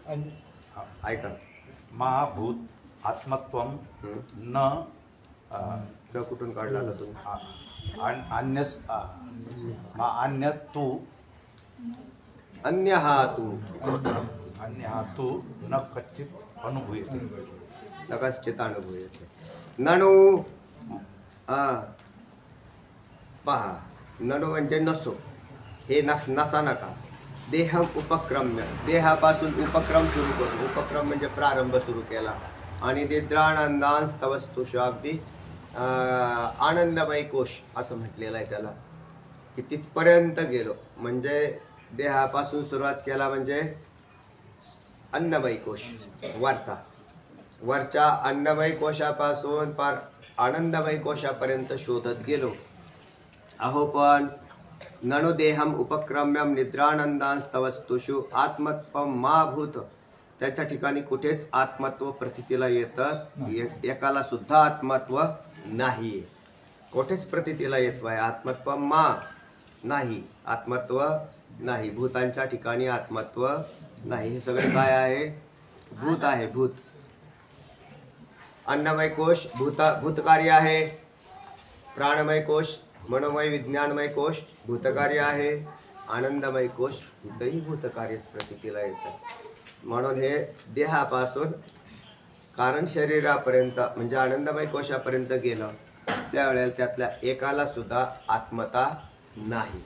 ऐका. महाभूत आत्मत्वम न द कुठून काढला होता तुम्ही. अन्य तू अन्य हा तू अन्य तू न कच्चित अनुभूयते. न कश्चित् अनुभूयते. नणू पहा, नणू म्हणजे नसो, हे नसा नका. देहम उपक्रम्य, देहापासून उपक्रम सुरू करू. उपक्रम म्हणजे प्रारंभ सुरू केला. आणि निद्रानंदांस्तवस्तुषु, अगदी आनंदमय कोश असं म्हटलेलं आहे त्याला, की तिथपर्यंत गेलो. म्हणजे देहापासून सुरुवात केला म्हणजे अन्नमय कोश, वरच्या अन्नमय कोशापासून पार आनंदमय कोशापर्यंत शोधत गेलो. अहो पण नणु देहम उपक्रम्यम निद्रानंदांस्तवस्तुषु आत्मत्वम मा भूत, त्याच्या ठिकाणी कुठेच आत्मत्व प्रतीतीला येतं. एकाला सुद्धा आत्मत्व नाही, कुठेच प्रतीतीला येत आहे. आत्मत्व मा नाही, आत्मत्व नाही. भूतांच्या ठिकाणी आत्मत्व नाही. हे सगळे काय आहे? भूत आहे, भूत. अन्नमय कोश भूतकार्य आहे. प्राणमय कोश, मनोमय विज्ञानमय कोश भूतकार्य आहे. आनंदमय कोश इथंही भूतकार्य प्रतीतीला येतं. म्हणून हे देहापासून कारण शरीरापर्यंत म्हणजे आनंदमय कोशापर्यंत गेलं, त्यावेळेला त्यातल्या एकाला सुद्धा आत्मता नाही.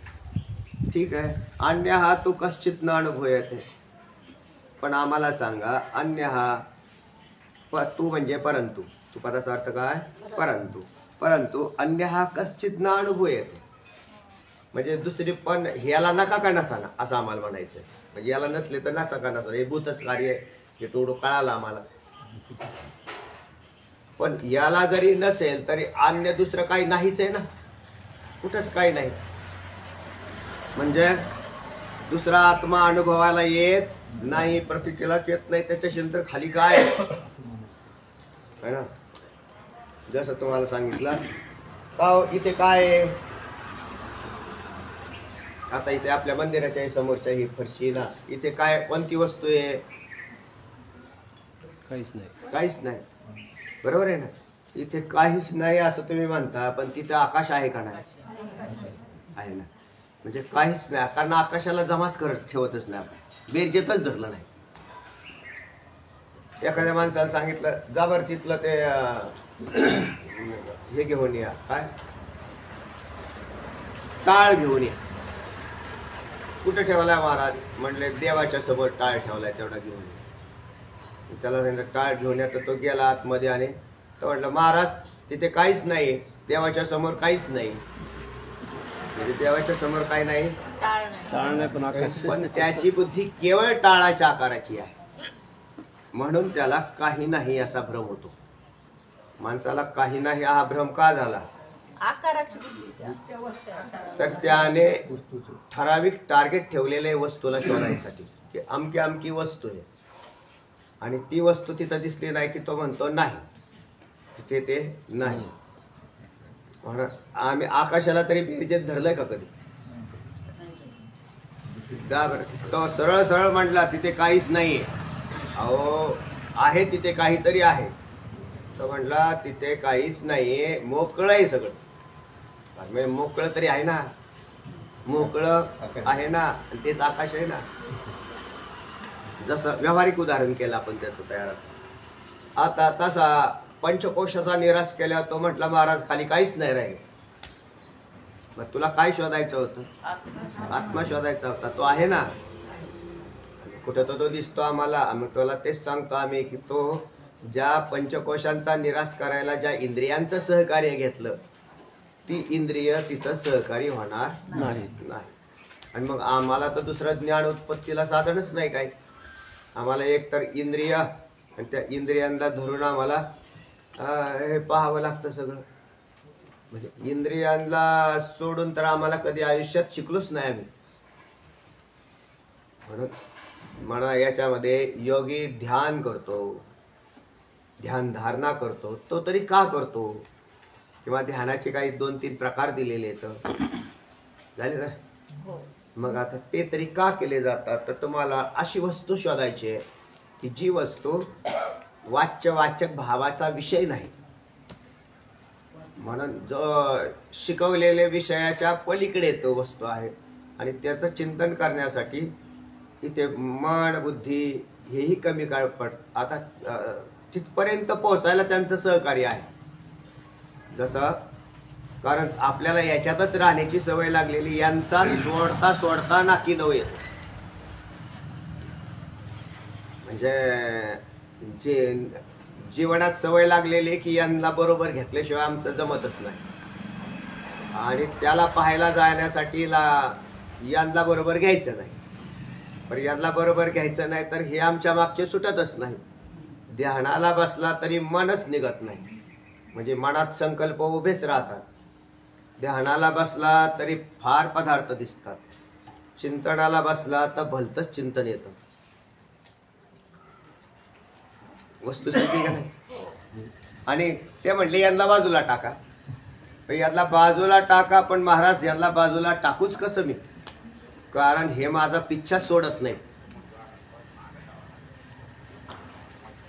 ठीक आहे. अन्य हा तू कश्चित न अनुभूयते. पण आम्हाला सांगा, अन्य हा तू म्हणजे परंतु, तू पदाचा अर्थ काय? परंतु. परंतु अन्य हा कश्चित न अनुभूयते म्हणजे दुसरी पण ह्याला नका का नसाना असं आम्हाला म्हणायचं. म्हणजे याला नसले तर नसा का नसा, हे भूतच कार्य आहे, हे थोडं कळालं आम्हाला. पण याला जरी नसेल तरी अन्य दुसरं काही नाहीच आहे ना, कुठंच काही नाही. म्हणजे दुसरा आत्मा अनुभवायला येत नाही, प्रतीतीलाच येत नाही. त्याच्याशी नंतर खाली काय आहे ना, जसं तुम्हाला सांगितलं का इथे काय आहे. आता इथे आपल्या मंदिराच्या समोरच्या ही फरशी ना, इथे काय कोणती वस्तू आहे? काहीच नाही. काहीच नाही. बरोबर आहे ना. इथे काहीच नाही असं तुम्ही म्हणता, पण तिथे आकाश आहे का नाही? आहे ना. म्हणजे काहीच नाही, कारण आकाशाला जमाच करत ठेवतच नाही आपण, बेरजेतच धरलं नाही. एखाद्या माणसाला सांगितलं जा बरं तिथलं ते हे घेऊन या, काय टाळ घेऊन या. कुठं ठेवलाय महाराज? म्हणले देवाच्या समोर टाळ ठेवलाय, तेवढा घेऊन या. त्याला सांगितलं टाळ घेऊन या, तर तो गेला आतमध्ये आणि तो म्हटलं महाराज तिथे काहीच नाही, देवाच्या समोर काहीच नाही. म्हणजे देवाच्या समोर काही नाही, टाळ नाही पण आकाश. पण त्याची बुद्धी केवळ टाळाच्या आकाराची आहे, म्हणून त्याला काही नाही याचा भ्रम होतो. माणसाला काही नाही हा भ्रम का झाला? आकाराची तर त्याने ठराविक टार्गेट ठेवलेले वस्तूला शोधायसाठी, की अमकी अमकी वस्तू आहे आणि ती वस्तू तिथं दिसली नाही की तो म्हणतो नाही, तिथे ते नाही. म्हणून आम्ही आकाशाला तरी बेरजेत धरलंय का कधी? जा बरं. तो सरळ सरळ म्हटला तिथे काहीच नाहीये. अहो आहे तिथे काहीतरी आहे. तो म्हटला तिथे काहीच नाहीये, मोकळं आहे सगळं. म्हणजे मोकळं तरी आहे ना, मोकळं आहे ना, आणि तेच आकाश आहे ना. जसं व्यावहारिक उदाहरण केलं आपण त्याचं तयार. आता तसा पंचकोशाचा निराश केल्यावर तो म्हटला महाराज खाली काहीच नाही राहील. मग तुला काय शोधायचं होतं? आत्मा शोधायचा होता. तो आहे ना, कुठं तो दिसतो आम्हाला. मग तुला तेच सांगतो आम्ही की तो ज्या पंचकोशांचा निराश करायला ज्या इंद्रियांचं सहकार्य घेतलं, ती इंद्रिय तिथं सहकारी होणार नाही. आणि मग आम्हाला तर दुसरं ज्ञान उत्पत्तीला साधनच नाही काही. आम्हाला एक तर इंद्रिय आणि त्या इंद्रियांना धरून आम्हाला हे पाहावं लागतं सगळं. म्हणजे इंद्रियांना सोडून तर आम्हाला कधी आयुष्यात शिकलोच नाही आम्ही. म्हणून याच्यामध्ये योगी ध्यान करतो, ध्यान धारणा करतो. तो तरी का करतो? किंवा ध्यानाचे काही 2-3 प्रकार दिलेले आहेत झाले ना. मग आता ते तरी का केले जातात? तर तुम्हाला अशी वस्तू शोधायची आहे की जी वस्तू वाच्यवाचक भावाचा विषय नाही. म्हणून जो शिकवलेल्या विषयाच्या पलीकडे तो वस्तू आहे आणि त्याचं चिंतन करण्यासाठी इथे मन बुद्धी हेही कमी काळ पडत. आता तिथपर्यंत पोहोचायला त्यांचं सहकार्य आहे. जसं कारण आपल्याला याच्यातच राहण्याची सवय लागलेली, यांचा सोडता सोडता नाकी नऊ येतो. म्हणजे जीवनात सवय लागलेली की यांना बरोबर घेतल्याशिवाय आमचं जमतच नाही, आणि त्याला पाहायला जाण्यासाठी यांना बरोबर घ्यायचं नाही. पण यांना बरोबर घ्यायचं नाही तर हे आमच्या मागचे सुटतच नाही. ध्यानाला बसला तरी मनच निघत नाही, म्हणजे मनात संकल्प उभेच राहतात. ध्यानाला बसला तरी फार पदार्थ दिसतात. चिंतनाला बसला तर भलतंच चिंतन येतं. वस्तुस्थिती का नाही. आणि ते म्हणले यांना बाजूला टाका. यांना बाजूला टाका, पण महाराज यांना बाजूला टाकूच कसं मी, कारण हे माझा पिच्छा सोडत नाही.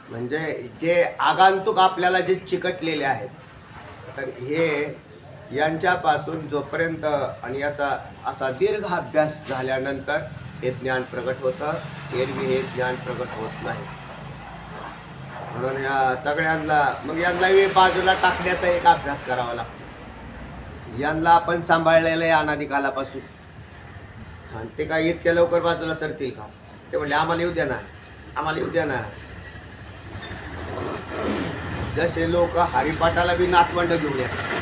म्हणजे जे आगंतुक आपल्याला जे चिकटलेले आहेत, तर हे यांच्यापासून जोपर्यंत आणि याचा असा दीर्घ अभ्यास झाल्यानंतर हे ज्ञान प्रगट होतं. एरवी हे ज्ञान प्रगट होत नाही. म्हणून या सगळ्यांना मग यांना बाजूला टाकण्याचा एक अभ्यास करावा लागतो. यांना आपण सांभाळलेलं आहे अनादी कालापासून, आणि ते काय इतक्या लवकर बाजूला सरतील का? ते म्हणले आम्हाला येऊ द्या ना, आम्हाला येऊ द्या ना. जसे लोक हरिपाठाला बी नातवंड घेऊन येतात.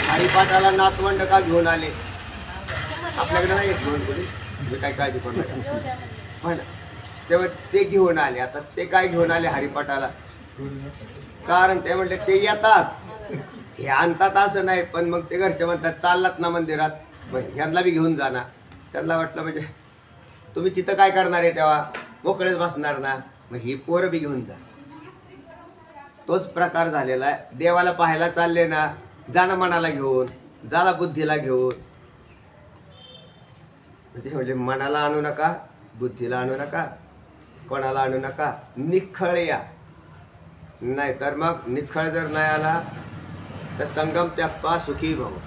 हरिपाठाला नातवंड का घेऊन आले? आपल्याकडे नाही येत घेऊन कोणी, मी काय काळजी करू नका. पण तेव्हा ते घेऊन आले. आता ते काय घेऊन आले हरिपाठाला? कारण ते म्हणले ते येतात, हे आणतात असं नाही, पण मग ते घरचे म्हणतात चाललात ना मंदिरात, मग ह्यांना बी घेऊन जा ना. त्यांना वाटलं म्हणजे तुम्ही तिथं काय करणार आहे, तेव्हा मोकळेच बसणार ना, मग ही पोरं बी घेऊन जा. तोच प्रकार झालेला आहे. देवाला पाहायला चालले ना, जाणं मनाला घेऊन, जाला बुद्धीला घेऊन. म्हणजे मनाला आणू नका, बुद्धीला आणू नका, कोणाला आणू नका. निखळ या, नाही तर मग निखळ जर नाही आला तर संगम त्यक्त्वा सुखी भव.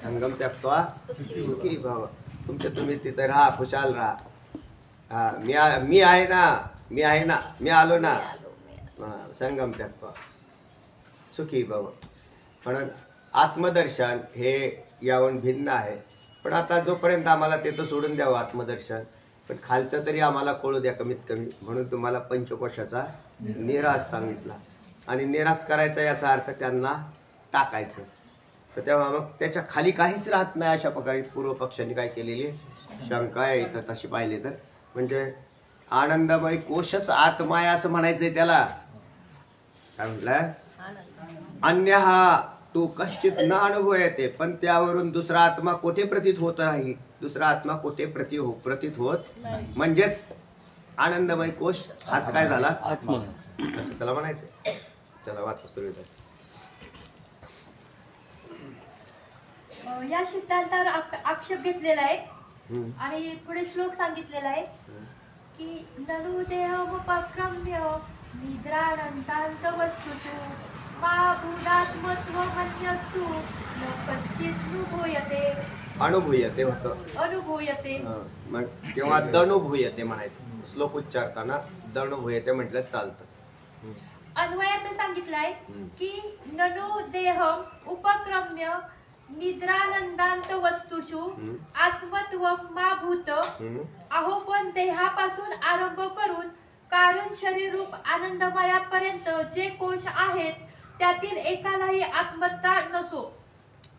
संगम त्यक्त्वा सुखी भव. तुमच्या तुम्ही तिथं राहा, खुशाल राहा. हा, मी आहे ना, मी आहे ना, मी आलो ना. संगम त्यक्त्वा सुखी भव. पण आत्मदर्शन हे याहून भिन्न आहे. पण आता जोपर्यंत आम्हाला ते तर सोडून द्यावं आत्मदर्शन, पण खालचं तरी आम्हाला कळू द्या कमीत कमी. म्हणून तुम्हाला पंचकोशाचा निराश सांगितला. आणि निराश करायचा याचा अर्थ त्यांना टाकायचं. तर तेव्हा मग त्याच्या खाली काहीच राहत नाही. अशा प्रकारे पूर्व पक्षांनी काय केलेली शंका आहे इथं तशी पाहिली तर. म्हणजे आनंदमय कोशच आत्मा आहे असं म्हणायचंय त्याला. काय म्हटलंय? अन्य हा तू कश्चित न अनुभव येते, पण त्यावरून दुसरा आत्मा कोठे प्रतीत होत आहे, दुसरा आत्मा कोठे प्रतीत होत. म्हणजेच आनंदमय कोश हाच काय झाला आत्मा, असं त्याला म्हणायचं. चला वाचा सुरू. या सिद्धांतावर आक्षेप घेतलेला आहे. आणि पुढे श्लोक सांगितलेला आहे की ननु देहमुपक्रम्य निद्रानंतांत वस्तुषु मा भूतात्मत्वमन्यस्तु न कच्चिदनुभूयते. अनुभूयते होतं, अनुभूयते किंवा दनुभूयते म्हणायचं. श्लोक उच्चारताना दनुभूयते म्हटलं चालतं. अन्वयात सांगितलंय की ननु देहम उपक्रम्य निद्रानंदांत वस्तुषु आत्मत्वम मा भूत. अहो पण देहापासून आरंभ करून कारण शरीर रूप आनंदमयापर्यंत जे कोश आहेत त्यातील एकालाही आत्मता नसो.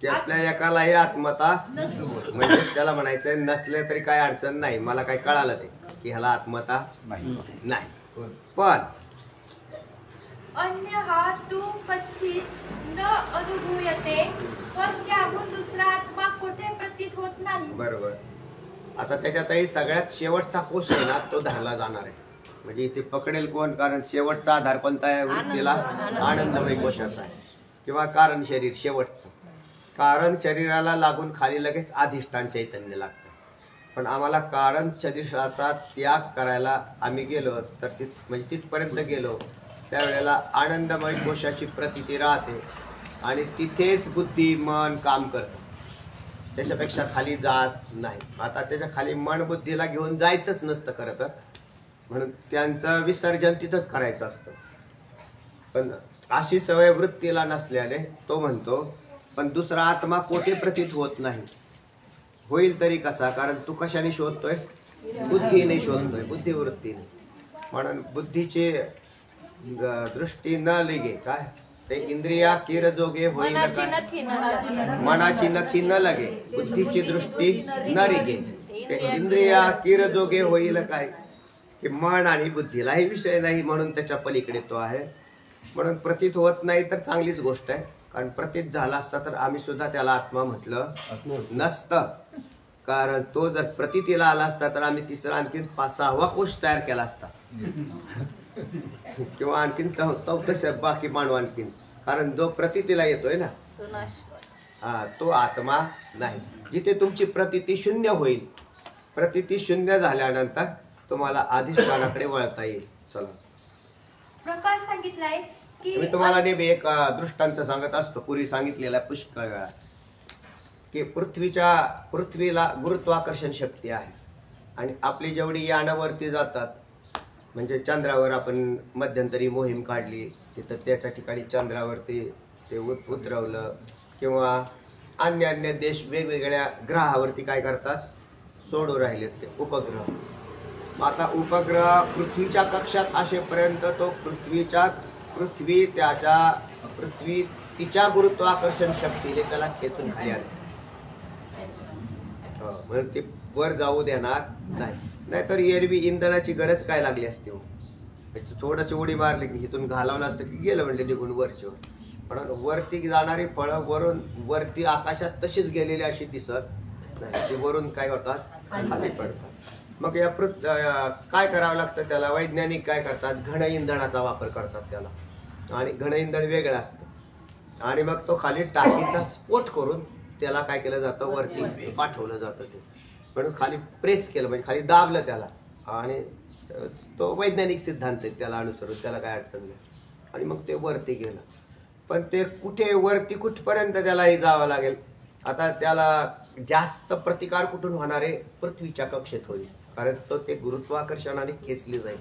त्यातल्या एकालाही आत्मता म्हणजे त्याला म्हणायचंय नसले तरी काय अडचण नाही. मला काय कळालं ते की ह्याला आत्मता नाही. पण अन्य हा तू कच्चित न अनुभूयते, पण त्याहून दुसरा आत्मा कोठे प्रतीत होत नाही. बरोबर. आता त्याच्यातही सगळ्यात शेवटचा कोश आहे ना, तो धरला जाणार आहे. म्हणजे इथे पकडेल कोण? कारण शेवटचा आधार कोणता आहे वृत्तीला? आनंदमय कोशाचा आहे, किंवा कारण शरीर शेवटचं. कारण शरीराला लागून खाली लगेच अधिष्ठान चैतन्य लागतं. पण आम्हाला कारण शरीराचा त्याग करायला आम्ही गेलो तर म्हणजे तिथपर्यंत गेलो त्यावेळेला आनंदमय कोशाची प्रतीती राहते आणि तिथेच बुद्धी मन काम करतं. त्याच्यापेक्षा खाली जात नाही. आता त्याच्या खाली मन बुद्धीला घेऊन जायचंच नसतं खरं तर. म्हणून त्यांचं विसर्जन तिथंच करायचं असतं. पण अशी सवय वृत्तीला नसल्याने तो म्हणतो पण दुसरा आत्मा कोठे प्रतीत होत नाही. होईल तरी कसा? कारण तू कशाने शोधतोय? बुद्धीने शोधतोय, बुद्धिवृत्तीने. म्हणून बुद्धीची दृष्टी न लिगे काय ते इंद्रिया किरजोगे होईल काय? मनाची नखी न लगे, बुद्धीची दृष्टी न रिगे ते इंद्रिया किरजोगे होईल काय? की मन आणि बुद्धीलाही विषय नाही म्हणून त्याच्या पलीकडे तो आहे. म्हणून प्रतीत होत नाही तर चांगलीच गोष्ट आहे. कारण प्रतीत झाला असता तर आम्ही सुद्धा त्याला आत्मा म्हटलं नसतं. कारण तो जर प्रतीतीला आला असता तर आम्ही तिसरा आणखीन 5-6वा कोश तयार केला असता किंवा आणखीन 4थं बाकी मानव आणखीन. कारण जो प्रतीतीला येतोय ना तो आत्मा नाही. जिथे तुमची प्रतीती शून्य होईल, प्रतीती शून्य झाल्यानंतर तुम्हाला अधिष्ठानाकडे वळता येईल. चला, प्रकाश सांगितलाय की मी तुम्हाला नेहमी एक दृष्टांत सांगत असतो, पूर्वी सांगितलेला पुष्कळ वेळा, की पृथ्वीला गुरुत्वाकर्षण शक्ती आहे. आणि आपली जेवढी यानावरती जातात, म्हणजे चंद्रावर आपण मध्यंतरी मोहीम काढली, तिथं त्याच्या ठिकाणी चंद्रावरती ते उतरवलं, किंवा अन्य देश वेगवेगळ्या ग्रहावरती काय करतात, सोडू राहिलेत ते उपग्रह. आता उपग्रह पृथ्वीच्या कक्षात असेपर्यंत तो पृथ्वी तिच्या गुरुत्वाकर्षण शक्तीने त्याला खेचून खाली आले. म्हणून ते वर जाऊ देणार नाही. नाहीतर एरवी इंधनाची गरज काय लागली असते? थोडंसं उडी मारली की इथून घालवलं असतं की गेलं म्हणले निघून वरच्यावर. पण वरती जाणारी फळं वरती आकाशात तशीच गेलेली अशी दिसत नाही, ते वरून काय करतात, खाली पडतात. मग काय करावं लागतं त्याला? वैज्ञानिक काय करतात, घन इंधनाचा वापर करतात त्याला. आणि घन इंधन वेगळं असतं. आणि मग तो खाली टाकीचा स्फोट करून त्याला काय केलं जातं, वरती पाठवलं जातं. ते म्हणून खाली प्रेस केलं, म्हणजे खाली दाबलं त्याला. आणि तो वैज्ञानिक सिद्धांत आहे, त्याला अनुसरून त्याला काय अडचण नाही. आणि मग ते वरती गेलं. पण ते कुठे वरती कुठपर्यंत त्यालाही जावं लागेल? आता त्याला जास्त प्रतिकार कुठून होणार आहे? पृथ्वीच्या कक्षेत होईल. कारण तो ते गुरुत्वाकर्षणाने खेचले जाईल.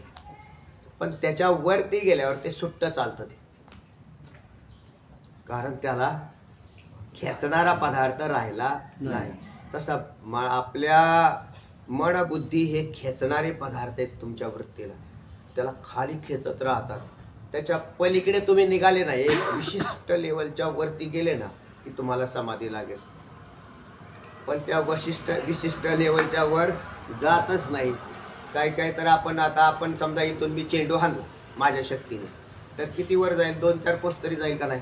पण त्याच्या वरती गेल्यावर ते सुट्ट चालतं ते, कारण त्याला खेचणारा पदार्थ राहिला नाही. तसा आपल्या मन बुद्धी हे खेचणारे पदार्थ आहेत तुमच्या वृत्तीला, त्याला खाली खेचत राहतात. त्याच्या पलीकडे तुम्ही निघाले नाही, एक विशिष्ट लेवलच्या वरती गेले ना की तुम्हाला समाधी लागेल. पण त्या विशिष्ट लेवलच्या वर जातच नाही. काय तर आपण समजा इथून मी चेंडू हाणला माझ्या शक्तीने, तर किती वर जाईल? 2-4 कोस तरी जाईल का नाही?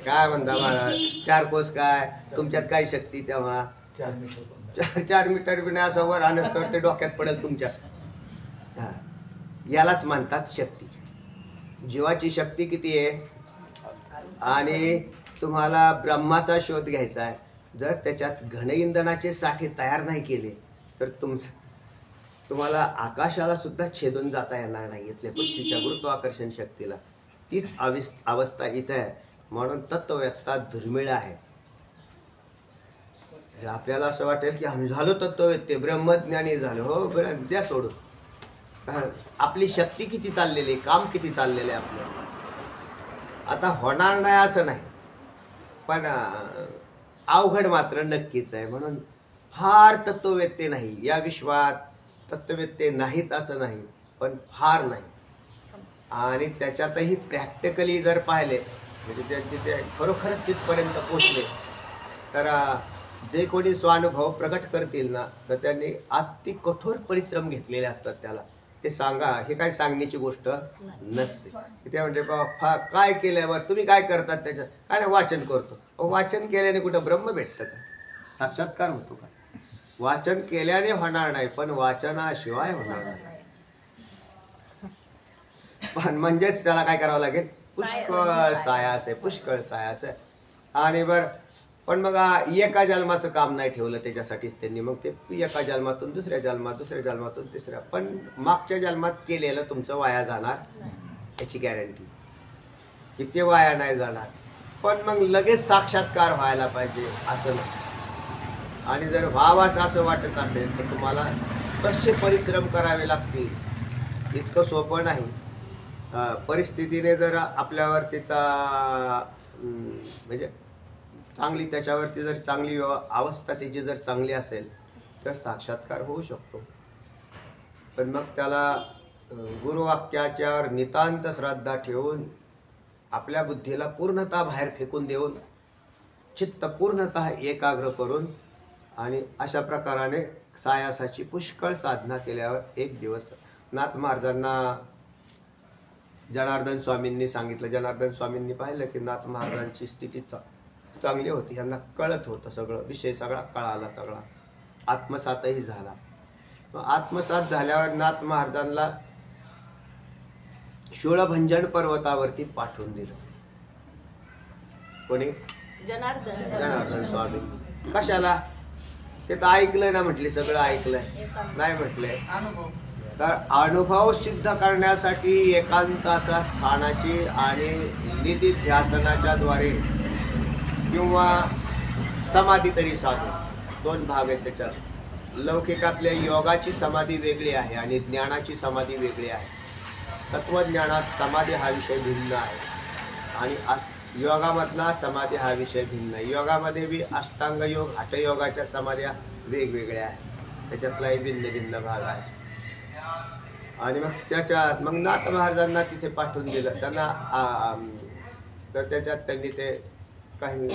काय म्हणता महाराज, 4 कोस काय? तुमच्यात काय शक्ती तेव्हा? 4 मीटर बिना असं वर आणस तर ते डोक्यात पडेल तुमच्या. यालाच म्हणतात शक्ती. जीवाची शक्ती किती आहे? आणि तुम्हाला ब्रह्माचा शोध घ्यायचा आहे. जर त्याच्यात घन इंधनाचे साठे तयार नाही केले तर तुम्हाला आकाशाला सुद्धा छेदून जाता येणार नाही इथल्या पृथ्वीच्या गुरुत्वाकर्षण शक्तीला. तीच अवस्था इथं आहे. म्हणून तत्ववेत्ता दुर्मिळ आहे. आपल्याला असं वाटेल की आम्ही झालो तत्ववेत्ते, ब्रह्मज्ञानी झालो. हो, बरं, द्या सोडून. कारण आपली शक्ती किती चाललेली, काम किती चाललेलं आहे आपलं. आता होणार नाही असं नाही, पण अवघड मात्र नक्कीच आहे. म्हणून फार तत्ववेत्ते नाही या विश्वात, तत्ववेत्ते नाहीत असं नाही, पण फार नाही. आणि त्याच्यातही प्रॅक्टिकली जर पाहिले, म्हणजे त्यांचे ते खरोखरच तिथपर्यंत पोचले, तर जे कोणी स्वानुभव प्रकट करतील ना, तर त्यांनी अति कठोर परिश्रम घेतलेले असतात. त्याला ते सांगा, हे काय सांगण्याची गोष्ट नसते. ते म्हणजे बाबा काय केलंय बा, तुम्ही काय करतात त्याच्यात? काय नाही, वाचन करतो. वाचन केल्याने कुठं ब्रह्म भेटतं का? साक्षात्कार होतो का? वाचन केल्याने होणार नाही, पण वाचनाशिवाय होणार नाही. पण म्हणजेच त्याला काय करावं लागेल? पुष्कळ सायास आहे, पुष्कळ सायास आहे. आणि बरं, पण मग एका जन्माचं काम नाही ठेवलं त्याच्यासाठीच त्यांनी. मग ते एका जन्मातून दुसऱ्या जन्मातून तिसऱ्या. पण मागच्या जन्मात केलेलं तुमचं वाया जाणार याची गॅरंटी, की ते वाया नाही जाणार. पण मग लगेच साक्षात्कार व्हायला पाहिजे असं नाही. आणि जर व्हावाच असं वाटत असेल तर तुम्हाला तसे परिश्रम करावे लागतील. इतकं सोपं नाही. परिस्थितीने जर आपल्यावर तिचा म्हणजे चांगली त्याच्यावरती जर चांगली अवस्था त्याची जर चांगली असेल तर साक्षात्कार होऊ शकतो. पण मग त्याला गुरुवाक्याच्यावर नितांत श्रद्धा ठेवून आपल्या बुद्धीला पूर्णतः बाहेर फेकून देऊन चित्त पूर्णतः एकाग्र करून आणि अशा प्रकाराने सायासाची पुष्कळ साधना केल्यावर एक दिवस नाथ महाराजांना जनार्दन स्वामींनी सांगितलं. जनार्दन स्वामींनी पाहिलं की नाथ महाराजांची स्थिती चांगली होती, यांना कळत होतं सगळं, विषय सगळा कळाला, सगळा आत्मसातही झाला. मग आत्मसात झाल्यावर नाथ महाराजांना शूळभंजन पर्वतावरती पाठवून दिलं. कोणी? जनार्दन स्वामी. कशाला? ते तर ऐकलंय ना, म्हटले सगळं ऐकलंय नाही म्हटलंय, तर अनुभव सिद्ध करण्यासाठी एकांताच्या स्थानाची आणि निधिध्यासनाच्या द्वारे किंवा समाधी तरी साधून दोन भाग आहेत त्याच्यात. लौकिकातल्या योगाची समाधी वेगळी आहे आणि ज्ञानाची समाधी वेगळी आहे. तत्वज्ञानात समाधी हा विषय भिन्न आहे आणि योगामधला समाधी हा विषय भिन्न आहे. योगामध्ये बी अष्टांग योग हठयोगाच्या समाध्या वेगवेगळ्या आहेत, त्याच्यातलाही भिन्न भिन्न भाग आहे. आणि मग त्याच्यात मग नाथ महाराजांना तिथे पाठवून दिलं त्यांना. तर त्याच्यात त्यांनी ते काही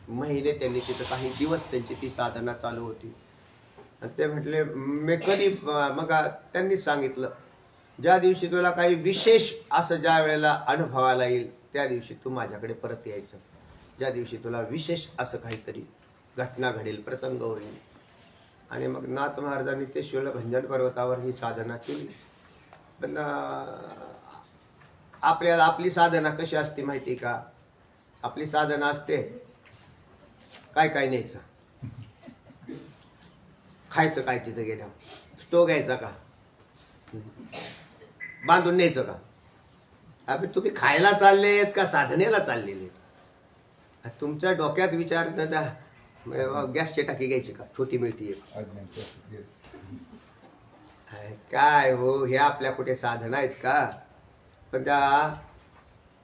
महिने त्यांनी तिथं काही दिवस त्यांची ती साधना चालू होती. ते म्हटले मी कधी मग त्यांनी सांगितलं ज्या दिवशी तुला काही विशेष असं ज्या वेळेला अनुभवाला येईल त्या दिवशी तू माझ्याकडे परत यायचं. ज्या दिवशी तुला विशेष असं काहीतरी घटना घडेल, प्रसंग होईल. आणि मग नाथ महाराजांनी ते शूळभंजन पर्वतावर ही साधना केली. पण आपल्याला आपली साधना कशी असते माहिती का? आपली साधना असते काय काय न्यायचं, खायचं काय तिथं गेल्यावर, स्टोव घ्यायचा का, बांधून न्यायचं का? अबे तुम्ही खायला चाललेत का साधनेला चाललेले? तुमच्या डोक्यात विचार गॅसची टाकी घ्यायची का, छोटी मिळते काय हो, हे आपल्या कुठे साधना आहेत का? पण त्या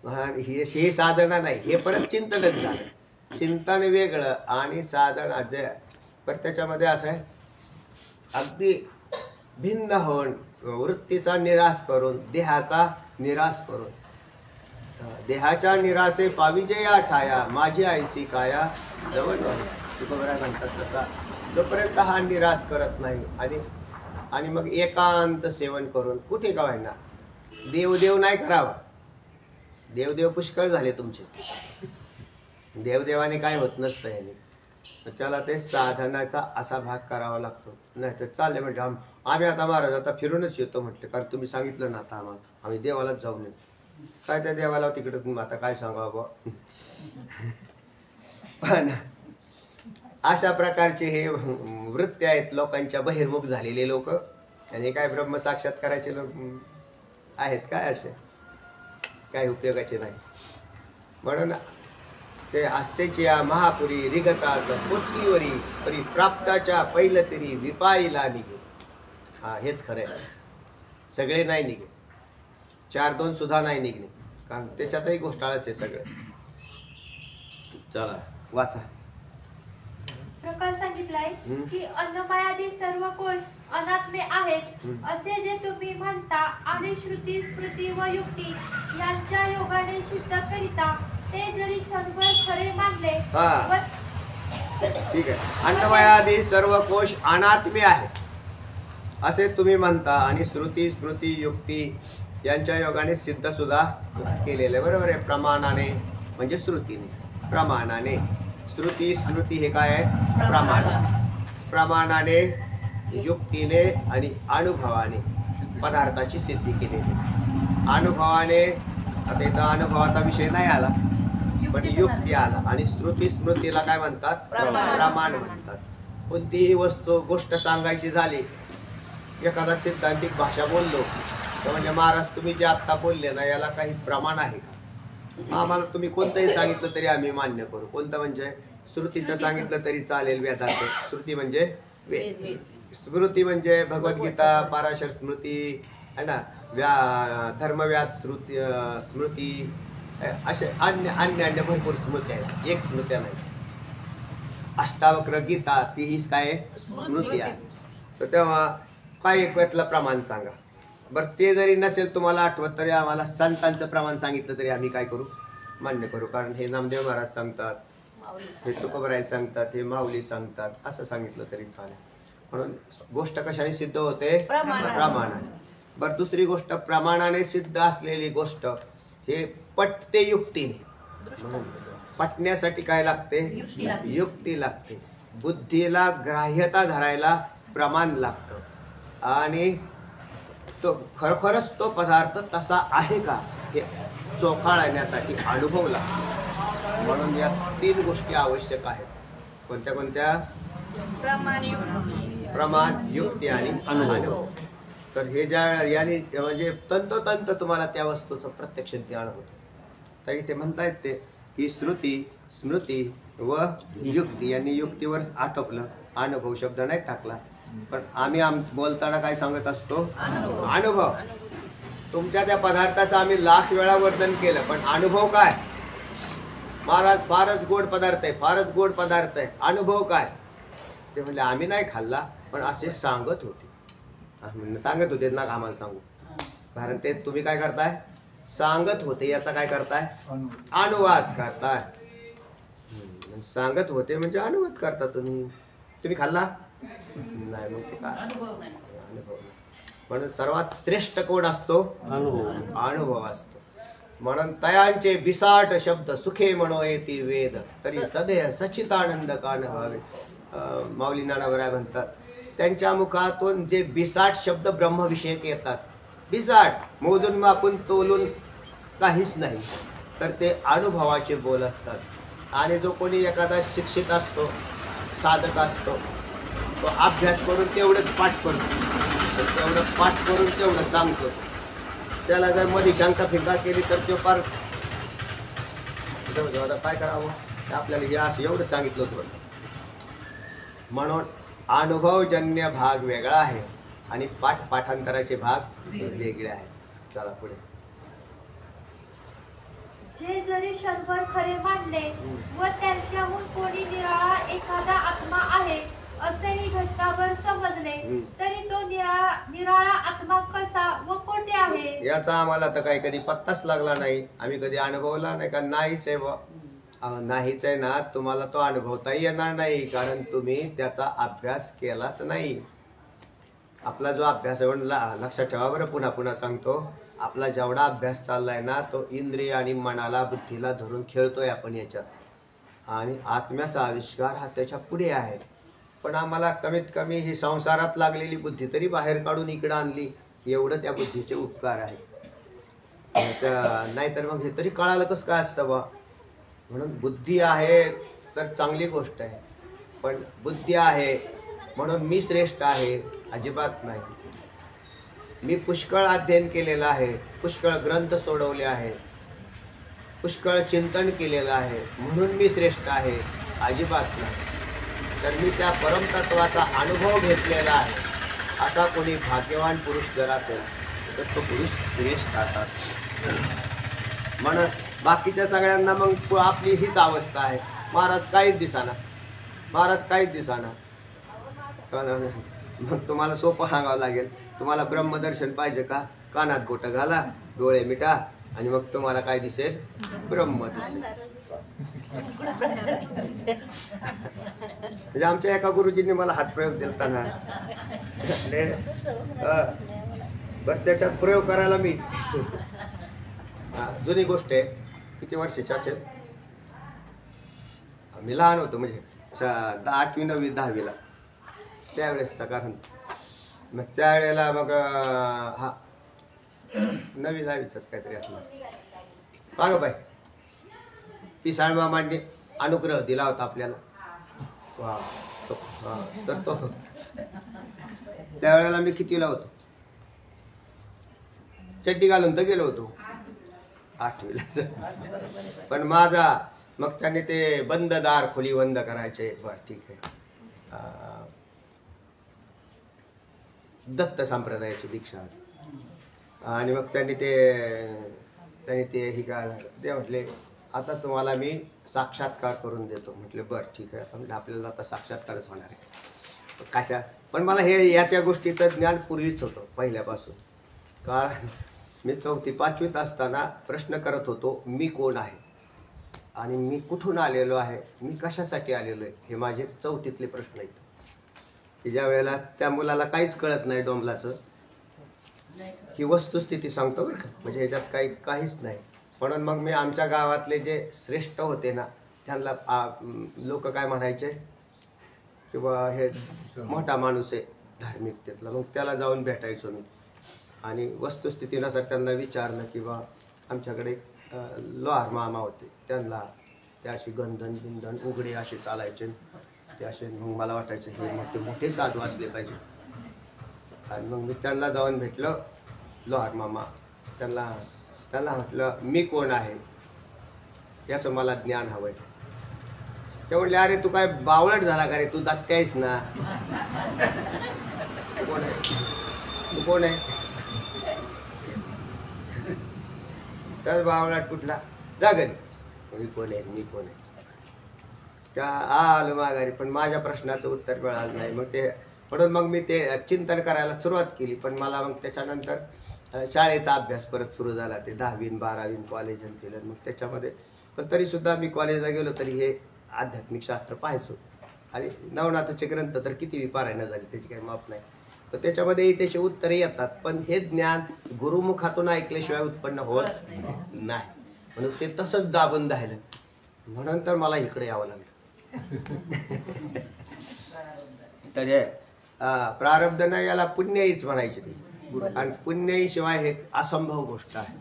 हे साधना नाही, हे परत चिंतनच झालं. चिंतन वेगळं आणि साधना जे पण त्याच्यामध्ये असं आहे अगदी भिन्न होऊन वृत्तीचा निराश करून देहाचा निराश करून देहाच्या निराशे पाविजया ठाया माझी आईसी काया जवळ म्हणतात तसा जोपर्यंत हा निराश करत नाही आणि मग एकांत सेवन करून कुठे का व्हायना देवदेव नाही करावा. देवदेव पुष्कळ झाले तुमचे, देवदेवाने काय होत नसतं याने. त्याला ते साधनाचा असा भाग करावा लागतो. नाही तर चालले म्हणजे आम्ही आता महाराज आता फिरूनच येतो म्हटले, कारण तुम्ही सांगितलं ना आता आम्हाला आम्ही देवालाच जाऊ नये. काय त्या देवाला तिकडे तुम्ही आता काय सांगावं बा. पण अशा प्रकारचे हे वृत्ती आहेत लोकांच्या, बहिर्मुख झालेले लोक. आणि काय ब्रह्म साक्षात्काराचे लोक आहेत काय असे काय उपयोगाचे नाही. म्हणून ते आस्तेची या महापुरी रिगताच पोटलीवरी परी प्राप्ताच्या पहिलं तरी विपाईला निघे. हा हेच खरं आहे. सगळे नाही निघे, 4-2 सुद्धा नाही निघणे, कारण त्याच्यातही घोटाळाच आहे सगळं. चला वाचा. प्रकार सांगितलाय की अन्नमयादी सर्व कोश अनात्मे आहेत असे जे तुम्ही म्हणता आणि श्रुती स्मृती व युक्ती यांच्या योगाने सिद्ध करिता ते जरी क्षणभर खरे मानले ठीक आहे. अन्नमयादी सर्व कोश अनात्मे आहेत असे तुम्ही म्हणता आणि श्रुती स्मृती युक्ती यांच्या योगाने सिद्ध सुद्धा केलेले बरोबर आहे. प्रमाणाने म्हणजे श्रुतीने, प्रमाणाने. श्रुती स्मृती हे काय आहे? प्रमाण. प्रमाणाने युक्तीने आणि अनुभवाने पदार्थाची सिद्धी केलेली. अनुभवाने आता इथं अनुभवाचा विषय नाही आला पण युक्ती आला. आणि श्रुती स्मृतीला काय म्हणतात? प्रमाण म्हणतात. कोणतीही वस्तू गोष्ट सांगायची झाली, एखादा सिद्धांतिक भाषा बोललो तर म्हणजे महाराज तुम्ही जे आत्ता बोलले ना याला काही प्रमाण आहे का? आम्हाला तुम्ही कोणतंही सांगितलं तरी आम्ही मान्य करू. कोणतं म्हणजे श्रुतीचं सांगितलं तरी चालेल. वेदाचं श्रुती म्हणजे वेद, स्मृती म्हणजे भगवद्गीता, पाराशर स्मृती आहे ना, धर्मव्याद स्मृती असे अन्य भरपूर स्मृती आहेत, एक स्मृत्या नाही. अष्टावक्र गीता तीही काय स्मृती आहे. तर तेव्हा काय एक यातलं प्रमाण सांगा बरं. ते जरी नसेल तुम्हाला आठवत तरी आम्हाला संतांचं प्रमाण सांगितलं तरी आम्ही काय करू, मान्य करू. कारण हे नामदेव महाराज सांगतात, हे तुकोबराय सांगतात, हे माऊली सांगतात, असं सांगितलं तरी चालेल. म्हणून गोष्ट कशाने सिद्ध होते, प्रमाणाने. बरं दुसरी गोष्ट, प्रमाणाने सिद्ध असलेली गोष्ट हे पटते युक्तीने. म्हणून पटण्यासाठी काय लागते, युक्ती लागते. बुद्धीला ग्राह्यता धरायला प्रमाण लागतं आणि तो खरोखरच तो पदार्थ तसा आहे का हे चोखाळण्यासाठी अनुभव लागतो. म्हणून या 3 गोष्टी आवश्यक आहेत. कोणत्या कोणत्या, प्रमाण, युक्ती आणि अनुभव. तर हे ज्या याने म्हणजे तंतोतंत तुम्हाला त्या वस्तूचं प्रत्यक्ष ज्ञान होतं. तरी ते म्हणतायत ते की श्रुती, स्मृती व युक्ती यांनी युक्तीवर आटोपलं, अनुभव शब्द नाही टाकला. पण आम्ही बोलताना काय सांगत असतो, अनुभव. तुमच्या त्या पदार्थाचं आम्ही लाख वेळा वर्णन केलं, पण अनुभव काय, महाराज फारच गोड पदार्थ आहे, फारच गोड पदार्थ आहे, अनुभव काय. ते म्हणजे आम्ही नाही खाल्ला, पण असे सांगत होते. सांगत होते ना, आम्हाला सांगू. कारण ते तुम्ही काय करताय, सांगत होते याचा काय करताय, अनुवाद करताय. सांगत होते म्हणजे अनुवाद करता तुम्ही. तुम्ही खाल्ला नाही, मग ते काय अनुभव. म्हणून सर्वात श्रेष्ठ कोण असतो, अनुभव असतो. म्हणून तयांचे बिसाट शब्द सुखे म्हणो येती वेद, तरी सदैव सच्चिदानंद कान व्हावे. माऊली नानावराय म्हणतात, त्यांच्या मुखातून जे बिसाट शब्द ब्रह्मविषयक येतात, बिसाट मोजून मापून तोलून काहीच नाही, तर ते अनुभवाचे बोल असतात. आणि जो कोणी एखादा शिक्षित असतो, साधक असतो, तो अभ्यास करून तेवढंच पाठ करतो, तेवढं पाठ करून तेवढं सांगतो. त्याला जर मध्ये शंका फिंका केली तर तो फार काय करावं, आपल्याला हे असं एवढं सांगितलं होतं. म्हणून अनुभवजन्य भाग वेगळा आहे आणि पाठांतराचे भाग वेगळे आहेत. चला पुढे. जे जरी क्षणभर खरे मानले व त्यांच्याहून कोणी निराळा एखादा आत्मा आहे असेही घटनाभर समजले, तरी तो निराळा आत्मा कसा व कोठे आहे याचा आम्हाला तर काही कधी पत्ताच लागला नाही. आम्ही कधी अनुभवला नाही का, नाहीच आहे. नाहीच आहे ना, तुम्हाला तो अनुभवताही येणार नाही, कारण तुम्ही त्याचा अभ्यास केलाच नाही. आपला जो अभ्यास आहे, लक्षात ठेवा बरं, पुन्हा पुन्हा सांगतो, आपला जेवढा अभ्यास चाललाय ना, तो इंद्रिय आणि मनाला, बुद्धीला धरून खेळतोय आपण याच्यात. आणि आत्म्याचा आविष्कार हा त्याच्या पुढे आहे. पण आम्हाला कमीत कमी ही संसारात लागलेली बुद्धी तरी बाहेर काढून इकडं आणली, एवढं त्या बुद्धीचे उपकार आहे. नाहीतर मग हे तरी कळालं कसं काय असतं बा. म्हणून बुद्धी आहे तर चांगली गोष्ट आहे, पण बुद्धी आहे म्हणून मी श्रेष्ठ आहे अजिबात नाही. मी पुष्कळ अध्ययन केलेलं आहे, पुष्कळ ग्रंथ सोडवले आहे, पुष्कळ चिंतन केलेलं आहे म्हणून मी श्रेष्ठ आहे अजिबात नाही. तर मी त्या परमतत्वाचा अनुभव घेतलेला आहे. असा कोणी भाग्यवान पुरुष जर असेल तर तो पुरुष श्रेष्ठ असा. म्हणून बाकीच्या सगळ्यांना मग आपली हीच अवस्था आहे. महाराज काहीच दिसाना, महाराज काहीच दिसाना. मग तुम्हाला सोपं सांगावं लागेल, तुम्हाला ब्रह्मदर्शन पाहिजे का, कानात बोटं घाला, डोळे मिटा, आणि मग तुम्हाला काय दिसेल, ब्रह्म दिसेल. म्हणजे आमच्या एका गुरुजींनी मला हातप्रयोग दिलताना बरं, त्याच्यात प्रयोग करायला मी जुनी गोष्ट आहे, किती वर्षाची असेल, मी लहान होतो, म्हणजे 8वी 9वी 10वीला त्यावेळेसचा. कारण मग त्यावेळेला मग हा 9वी 10वीचाच काहीतरी असणार. बघा बाई, पिसाळ मामांनी अनुग्रह दिला होता आपल्याला. वा, तर तो त्यावेळेला मी कितीला होतो, चड्डी घालून तर गेलो होतो 8वीला. पण माझा मग त्यांनी ते बंद दार खोली बंद करायचे. बर ठीक आहे. दत्त संप्रदायाची दीक्षा. आणि मग त्यांनी ते ही काय झालं ते म्हटले आता तुम्हाला मी साक्षात्कार करून देतो. म्हटले बरं ठीक आहे. म्हणजे आपल्याला आता साक्षात्कारच होणार आहे. कशा पण मला याच्या गोष्टीचं ज्ञान पूर्वीच होतं पहिल्यापासून. कारण मी 4थी 5वीत असताना प्रश्न करत होतो मी कोण आहे आणि मी कुठून आलेलो आहे, मी कशासाठी आलेलो आहे, हे माझे 4थीतले प्रश्न आहेत. की ज्या वेळेला त्या मुलाला काहीच कळत नाही डोंबलाचं की वस्तुस्थिती सांगतो बरं का, म्हणजे ह्याच्यात काहीच नाही. म्हणून मग मी आमच्या गावातले जे श्रेष्ठ होते ना त्यांना लोक काय म्हणायचे किंवा हे मोठा माणूस आहे धार्मिकतेतला, मग त्याला जाऊन भेटायचो मी आणि वस्तुस्थितीनुसार त्यांना विचारलं किंवा आमच्याकडे लोहार मामा होते त्यांना ते अशी गंधन बिंधन उघडे असे चालायचे ते असे. मग मला वाटायचं हे मोठे साधू असले पाहिजे. आणि मग मी त्यांना जाऊन भेटलं लोहार मामा. त्यांना म्हटलं मी कोण आहे याचं मला ज्ञान हवं आहे. ते म्हटले अरे तू काय बावळट झाला का रे, तू दात्या आहेस ना, कोण आहे तू कोण आहे. तर बावळट कुठला, जा घरी. मी कोण आहे मी कोण आहे. त्या आलो माघारी पण माझ्या प्रश्नाचं उत्तर मिळालं नाही. मग ते म्हणून मग मी ते चिंतन करायला सुरुवात केली. पण मला मग त्याच्यानंतर शाळेचा अभ्यास परत सुरू झाला. ते 10वी 12वी कॉलेज केलं. मग त्याच्यामध्ये पण तरीसुद्धा मी कॉलेजला गेलो तरी हे आध्यात्मिक शास्त्र पाहायचो. आणि नवनाथाचे ग्रंथ तर किती पारायण झाली त्याची काही माप नाही. तर त्याच्यामध्ये त्याचे उत्तरे येतात. पण हे ज्ञान गुरुमुखातून ऐकल्याशिवाय उत्पन्न होत नाही. म्हणून ते तसंच दाबून राहिलं. म्हणून तर मला इकडे यावं लागलं. तर हे प्रारब्ध नाही याला पुण्यहीच म्हणायची ती. आणि पुण्याई शिवाय हे असंभव गोष्ट आहे.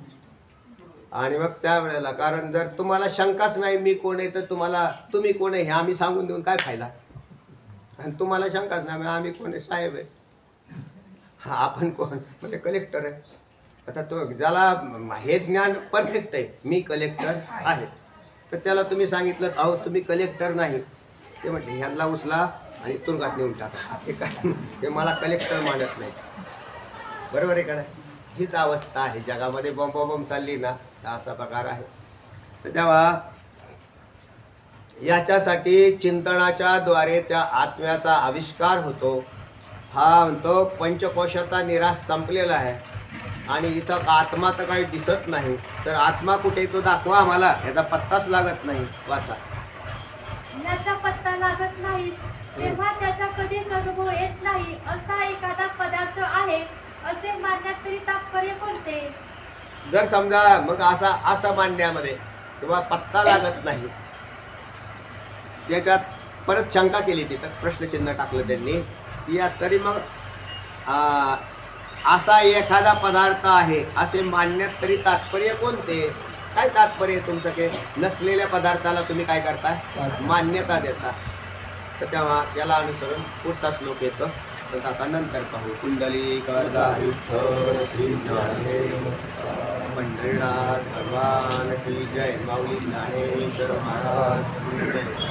आणि मग त्यावेळेला कारण जर तुम्हाला शंकाच नाही मी कोण आहे तर तुम्ही कोण आहे हे आम्ही सांगून देऊन काय फायदा. आणि तुम्हाला शंकाच नाही आम्ही कोण आहे, साहेब आहे. हा आपण कोण म्हणजे कलेक्टर आहे. आता तो ज्याला हे ज्ञान परफेक्ट आहे मी कलेक्टर आहे तर त्याला तुम्ही सांगितलं अहो तुम्ही कलेक्टर नाही, ते म्हटले ह्यांना उचला आणि तुरुंगात नेऊन टाका. हे काय ते मला कलेक्टर मानत नाही. बरोबर आहे का नाही. हीच अवस्था आहे जगामध्ये. बॉम्ब चालली ना असा प्रकार आहे. तर तेव्हा याच्यासाठी चिंतनाच्या द्वारे त्या आत्म्याचा आविष्कार होतो. हा म्हणतो पंचकोशाचा निराश संपलेला आहे आणि इथं आत्मा तर काही दिसत नाही. तर आत्मा कुठे तो दाखवा आम्हाला, याचा पत्ताच लागत नाही. वाचा. याचा पत्ता लागत नाही तेव्हा त्याचा कधीच अनुभव येत नाही असा एखादा पदार्थ आहे असे मानण्यात तरी तात्पर्य कोणते. जर समजा मग असं मांडण्यामध्ये किंवा पत्ता लागत नाही त्याच्यात परत शंका केली, तिथं प्रश्नचिन्ह टाकलं त्यांनी या तरी मग असा एखादा पदार्थ आहे असे मानण्यात तरी तात्पर्य कोणते. काय तात्पर्य तुमचं ते नसलेल्या पदार्थाला तुम्ही काय करताय मान्यता देता. तर तेव्हा याला अनुसरून पुढचा श्लोक येतो. तर आता नंतर पाहू. कुंडली करदायुक्त श्री पंढरीनाथ भगवान की जय. माऊली ज्ञानेश्वर महाराज की जय.